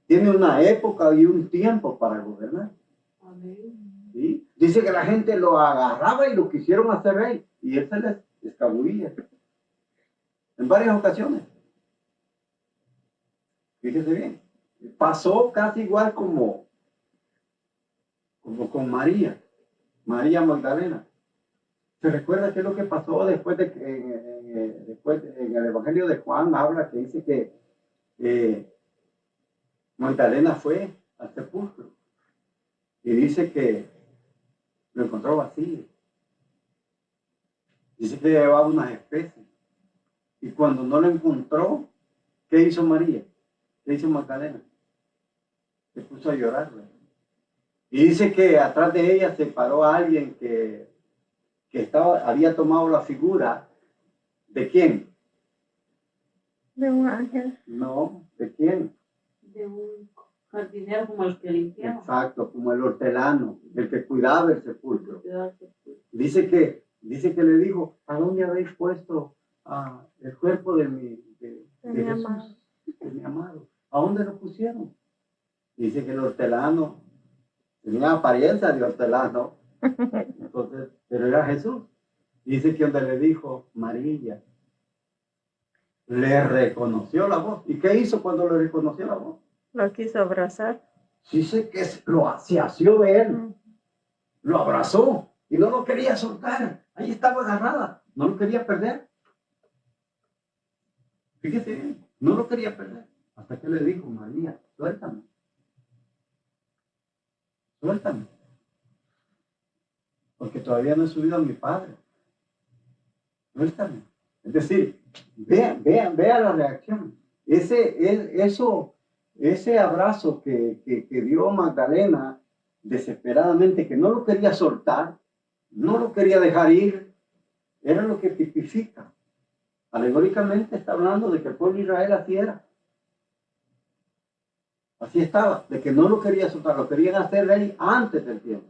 Tiene una época y un tiempo para gobernar. Amén. ¿sí? Dice que la gente lo agarraba y lo quisieron hacer rey. Y él se les escabullía. En varias ocasiones. Fíjese bien. Pasó casi igual como con María. María Magdalena. ¿Se recuerda qué es lo que pasó después de que en el Evangelio de Juan habla que dice que Magdalena fue al sepulcro y dice que lo encontró vacío? Dice que llevaba unas especies y cuando no lo encontró, ¿qué hizo María? ¿Qué hizo Magdalena? Se puso a llorar, ¿verdad? Y dice que atrás de ella se paró alguien que había tomado la figura ¿de quién? De un ángel. No, ¿de quién? De un jardinero como el que limpiaba. Exacto, como el hortelano, el que cuidaba el sepulcro. Dice que le dijo, ¿a dónde habéis puesto el cuerpo de mi Jesús, amado? de mi amado? ¿A dónde lo pusieron? Dice que el hortelano tenía apariencia de hortelano, entonces, pero era Jesús. Dice que donde le dijo María, le reconoció la voz. ¿Y qué hizo cuando le reconoció la voz? Lo quiso abrazar. Dice que se asió de él, lo abrazó y no lo quería soltar. Ahí estaba agarrada, no lo quería perder. Fíjese bien, no lo quería perder. Hasta que le dijo, María, suéltame. Suéltame. Porque todavía no he subido a mi padre. Suéltame. Es decir, vean la reacción. Ese abrazo que dio Magdalena desesperadamente, que no lo quería soltar, no lo quería dejar ir, era lo que tipifica. Alegóricamente está hablando de que el pueblo de Israel así era. Así estaba, de que no lo quería soltar, lo querían hacer rey antes del tiempo.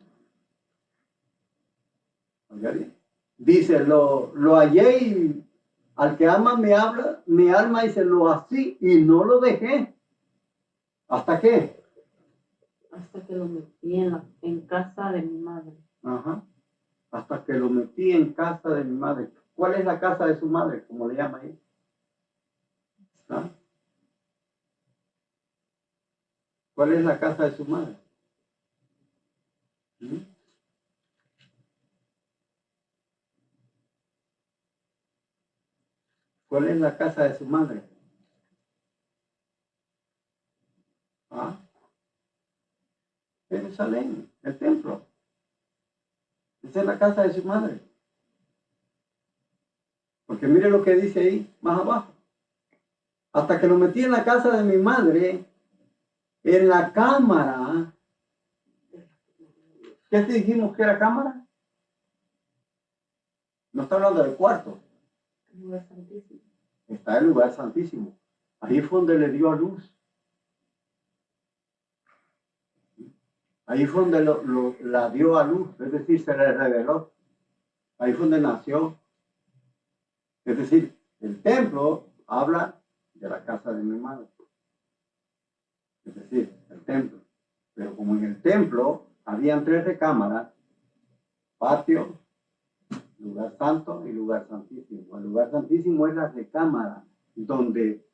Oiga bien. Dice, lo hallé y al que ama mi alma, dice, lo así y no lo dejé. ¿Hasta qué? Hasta que lo metí en casa de mi madre. Ajá. Hasta que lo metí en casa de mi madre. ¿Cuál es la casa de su madre? Como le llama ahí. ¿Ah? ¿Cuál es la casa de su madre? ¿Mm? ¿Cuál es la casa de su madre? ¿Ah? Jerusalén, el templo. Esa es la casa de su madre. Porque mire lo que dice ahí, más abajo. Hasta que lo metí en la casa de mi madre, en la cámara. ¿Qué te dijimos que era cámara? No está hablando del cuarto. El lugar santísimo. Está el lugar santísimo. Ahí fue donde le dio a luz. Ahí fue donde la dio a luz, es decir, se le reveló. Ahí fue donde nació. Es decir, el templo habla de la casa de mi madre. Es decir, el templo. Pero como en el templo habían 3 recámaras, patio, lugar santo y lugar santísimo. El lugar santísimo es la recámara donde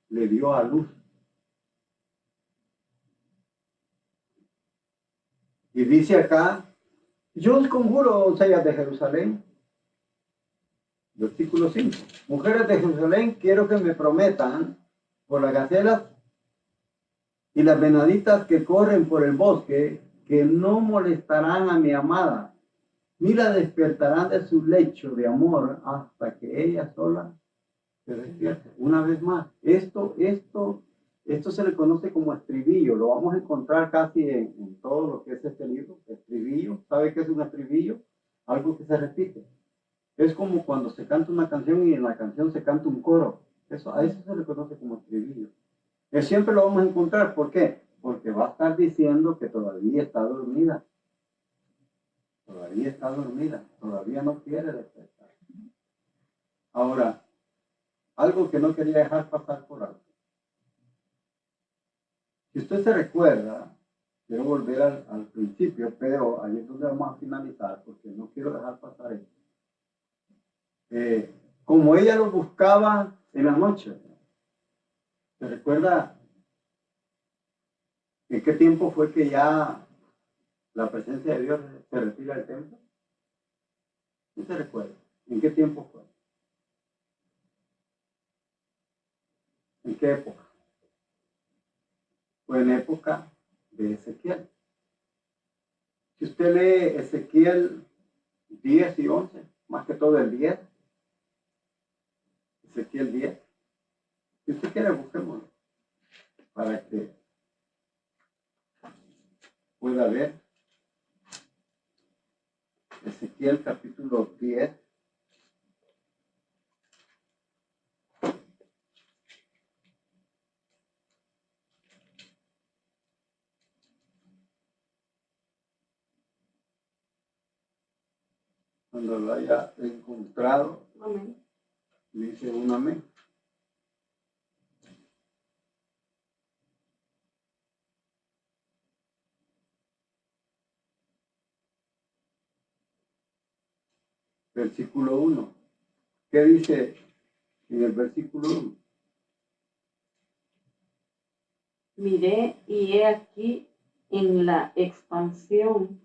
le dio a luz. Y dice acá, yo os conjuro, señas de Jerusalén, versículo 5, mujeres de Jerusalén, quiero que me prometan por las gacelas y las venaditas que corren por el bosque, que no molestarán a mi amada, ni la despertarán de su lecho de amor hasta que ella sola se despierte. Una vez más, esto se le conoce como estribillo, lo vamos a encontrar casi en todo lo que es este libro, estribillo. ¿Sabe qué es un estribillo? Algo que se repite. Es como cuando se canta una canción y en la canción se canta un coro. A eso se le conoce como estribillo. Siempre lo vamos a encontrar. ¿Por qué? Porque va a estar diciendo que todavía está dormida. Todavía está dormida. Todavía no quiere despertar. Ahora, algo que no quería dejar pasar por alto. Si usted se recuerda, quiero volver al principio, pero ahí es donde vamos a finalizar, porque no quiero dejar pasar esto. Como ella lo buscaba en la noche, ¿se recuerda en qué tiempo fue que ya la presencia de Dios se retira del templo? ¿No se recuerda? ¿En qué tiempo fue? ¿En qué época? Fue en época de Ezequiel. Si usted lee Ezequiel 10 y 11, más que todo el 10, Ezequiel 10, si usted quiere, busquémoslo para que pueda ver. Ezequiel capítulo 10. Cuando lo haya encontrado, Amén. dice un amén. Versículo 1. ¿Qué dice en el versículo 1? Miré y he aquí en la expansión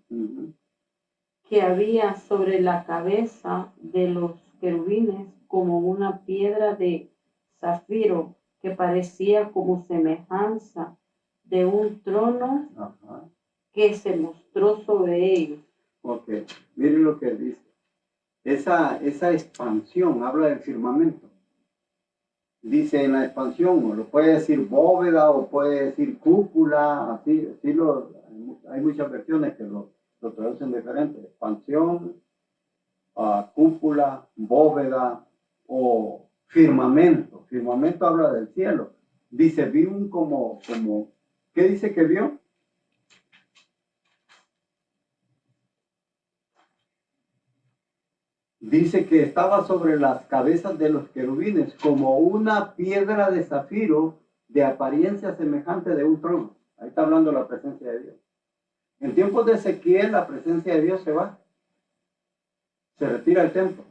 que había sobre la cabeza de los querubines como una piedra de zafiro que parecía como semejanza de un trono que se mostró sobre ellos. Ok, miren lo que dice. Esa expansión habla del firmamento. Dice en la expansión, o lo puede decir bóveda o puede decir cúpula, así hay muchas versiones que lo traducen diferente. Expansión, cúpula, bóveda o firmamento. Firmamento habla del cielo. Dice, vi un como, ¿qué dice que vio? Dice que estaba sobre las cabezas de los querubines como una piedra de zafiro de apariencia semejante de un trono. Ahí está hablando la presencia de Dios. En tiempos de Ezequiel, la presencia de Dios se va. Se retira el templo.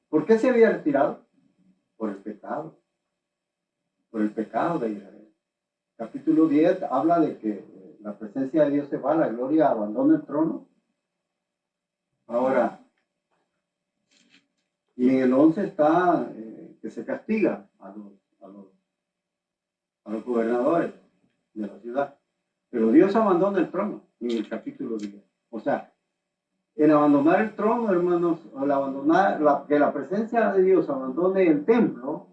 ¿Por qué se había retirado? Por el pecado. Por el pecado de Israel. Capítulo 10 habla de que la presencia de Dios se va, la gloria abandona el trono. Ahora, y en el 11 está que se castiga a los gobernadores de la ciudad. Pero Dios abandona el trono en el capítulo 10. O sea, el abandonar el trono, hermanos, o el abandonar, que la presencia de Dios abandone el templo,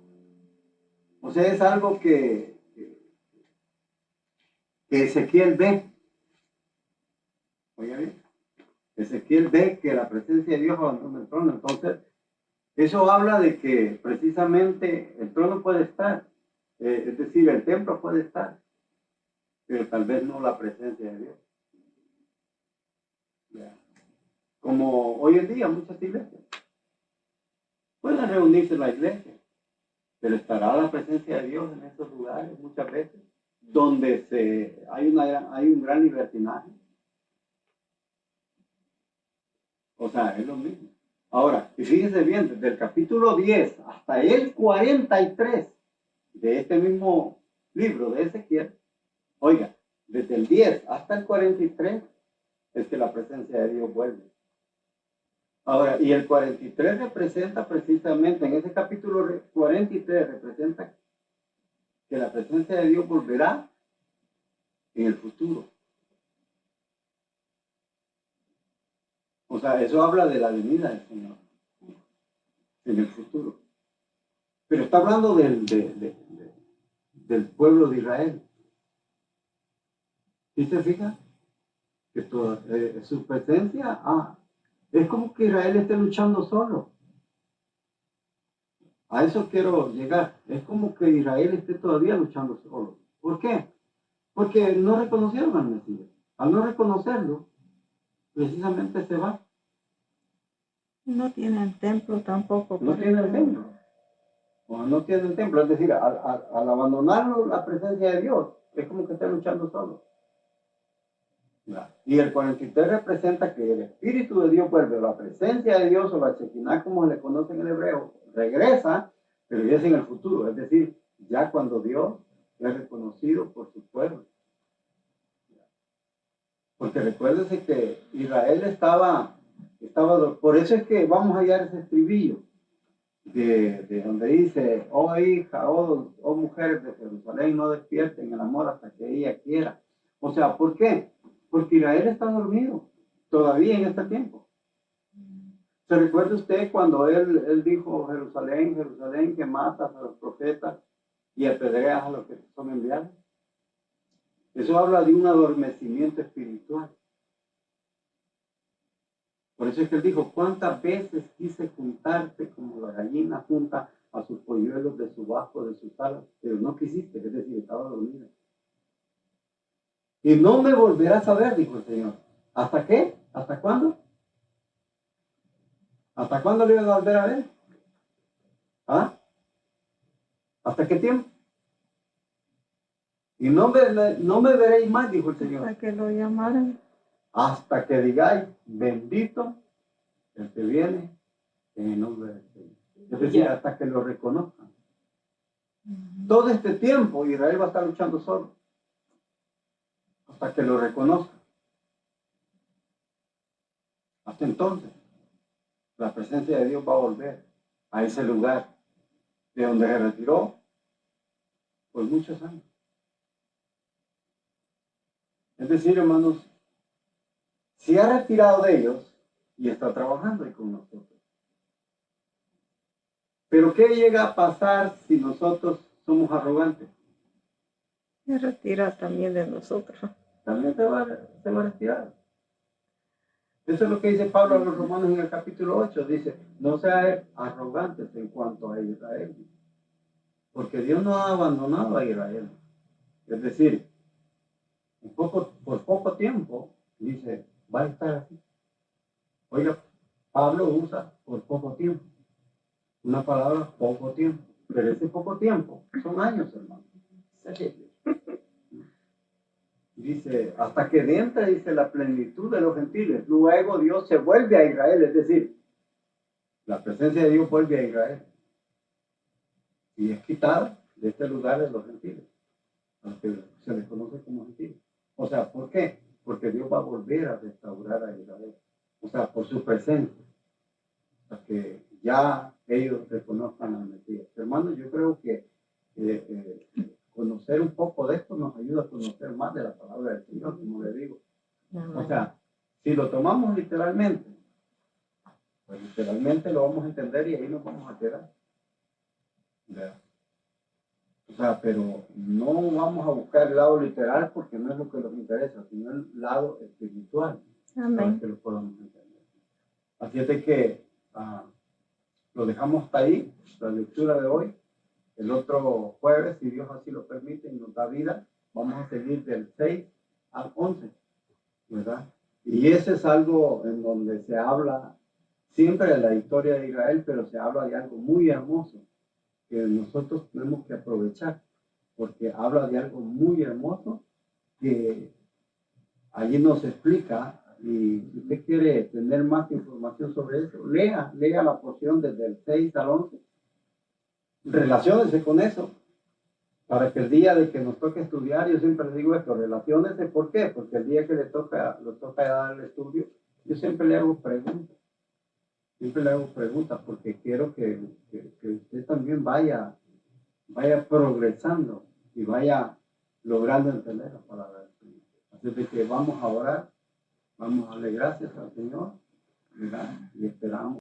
o sea, es algo que Ezequiel ve. Oiga bien, Ezequiel ve que la presencia de Dios abandona el trono. Entonces, eso habla de que precisamente el trono puede estar, es decir, el templo puede estar, pero tal vez no la presencia de Dios. Como hoy en día muchas iglesias pueden reunirse en la iglesia, pero estará la presencia de Dios en estos lugares muchas veces, donde hay un gran libertinaje. O sea, es lo mismo. Ahora, y fíjense bien, desde el capítulo 10 hasta el 43 de este mismo libro de Ezequiel, oiga, desde el 10 hasta el 43 es que la presencia de Dios vuelve. Ahora, y el 43 representa precisamente, en ese capítulo 43 representa que la presencia de Dios volverá en el futuro. O sea, eso habla de la venida del Señor en el futuro. Pero está hablando del pueblo de Israel. ¿Sí se fija? Que su presencia, es como que Israel esté luchando solo. A eso quiero llegar. Es como que Israel esté todavía luchando solo. ¿Por qué? Porque no reconocieron al Mesías. Al no reconocerlo, precisamente se va. No tienen templo tampoco. No tienen templo. O no tienen templo. Es decir, al abandonar la presencia de Dios, es como que está luchando solo. Y el 43 representa que el Espíritu de Dios vuelve, la presencia de Dios o la Shekinah, como le conocen en hebreo, regresa, pero ya es en el futuro, es decir, ya cuando Dios es reconocido por su pueblo. Porque recuérdense que Israel estaba, por eso es que vamos a hallar ese estribillo de donde dice, oh hija, oh mujeres de Jerusalén, no despierten el amor hasta que ella quiera. O sea, ¿por qué? Porque Israel está dormido todavía en este tiempo. ¿Se recuerda usted cuando él dijo, Jerusalén, Jerusalén, que matas a los profetas y apedreas a los que son enviados? Eso habla de un adormecimiento espiritual. Por eso es que él dijo, ¿cuántas veces quise juntarte como la gallina junta a sus polluelos de su bajo, de sus alas? Pero no quisiste, es decir, estaba dormida. Y no me volverás a ver, dijo el Señor. ¿Hasta qué? ¿Hasta cuándo? ¿Hasta cuándo le iban a volver a ver? ¿Ah? ¿Hasta qué tiempo? Y no me veréis más, dijo el Señor. Hasta que lo llamaran. Hasta que digáis, bendito el que viene en el nombre del Señor. Es decir, hasta que lo reconozcan. Todo este tiempo Israel va a estar luchando solo. Hasta que lo reconozcan. Hasta entonces, la presencia de Dios va a volver a ese lugar de donde se retiró por muchos años. Es decir, hermanos, se ha retirado de ellos y está trabajando ahí con nosotros. Pero ¿qué llega a pasar si nosotros somos arrogantes? Se retira también de nosotros. También se va a retirar. Eso es lo que dice Pablo a los romanos en el capítulo 8. Dice, no sean arrogantes en cuanto a Israel. Porque Dios no ha abandonado a Israel. Es decir, por poco tiempo, dice, va a estar así. Oiga, Pablo usa por poco tiempo. Una palabra, poco tiempo. Pero ese poco tiempo son años, hermano. Dice, hasta que entra, dice, la plenitud de los gentiles. Luego Dios se vuelve a Israel, es decir, la presencia de Dios vuelve a Israel. Y es quitada de este lugar de los gentiles, a los que se les conoce como gentiles. O sea, ¿por qué? Porque Dios va a volver a restaurar a Israel. O sea, por su presencia. Hasta que ya ellos reconozcan al Mesías. Hermanos, yo creo que conocer un poco de esto nos ayuda a conocer más de la palabra del Señor, como le digo. O sea, si lo tomamos literalmente, pues literalmente lo vamos a entender y ahí nos vamos a quedar. ¿Verdad? O sea, pero no vamos a buscar el lado literal porque no es lo que nos interesa, sino el lado espiritual. Para que lo podamos entender. Así es de que lo dejamos hasta ahí, la lectura de hoy. El otro jueves, si Dios así lo permite y nos da vida, vamos a seguir del 6 al 11, ¿verdad? Y ese es algo en donde se habla siempre de la historia de Israel, pero se habla de algo muy hermoso que nosotros tenemos que aprovechar, porque habla de algo muy hermoso que allí nos explica. Y si usted quiere tener más información sobre eso, lea la porción desde el 6 al 11. Relaciónese con eso, para que el día de que nos toque estudiar, yo siempre le digo esto, relaciónese, ¿por qué? Porque el día que le toca dar el estudio, yo siempre le hago preguntas. Siempre le hago preguntas porque quiero que usted también vaya progresando y vaya logrando entender la palabra del Señor. Así de que vamos a orar, vamos a darle gracias al Señor, ¿verdad? Y esperamos.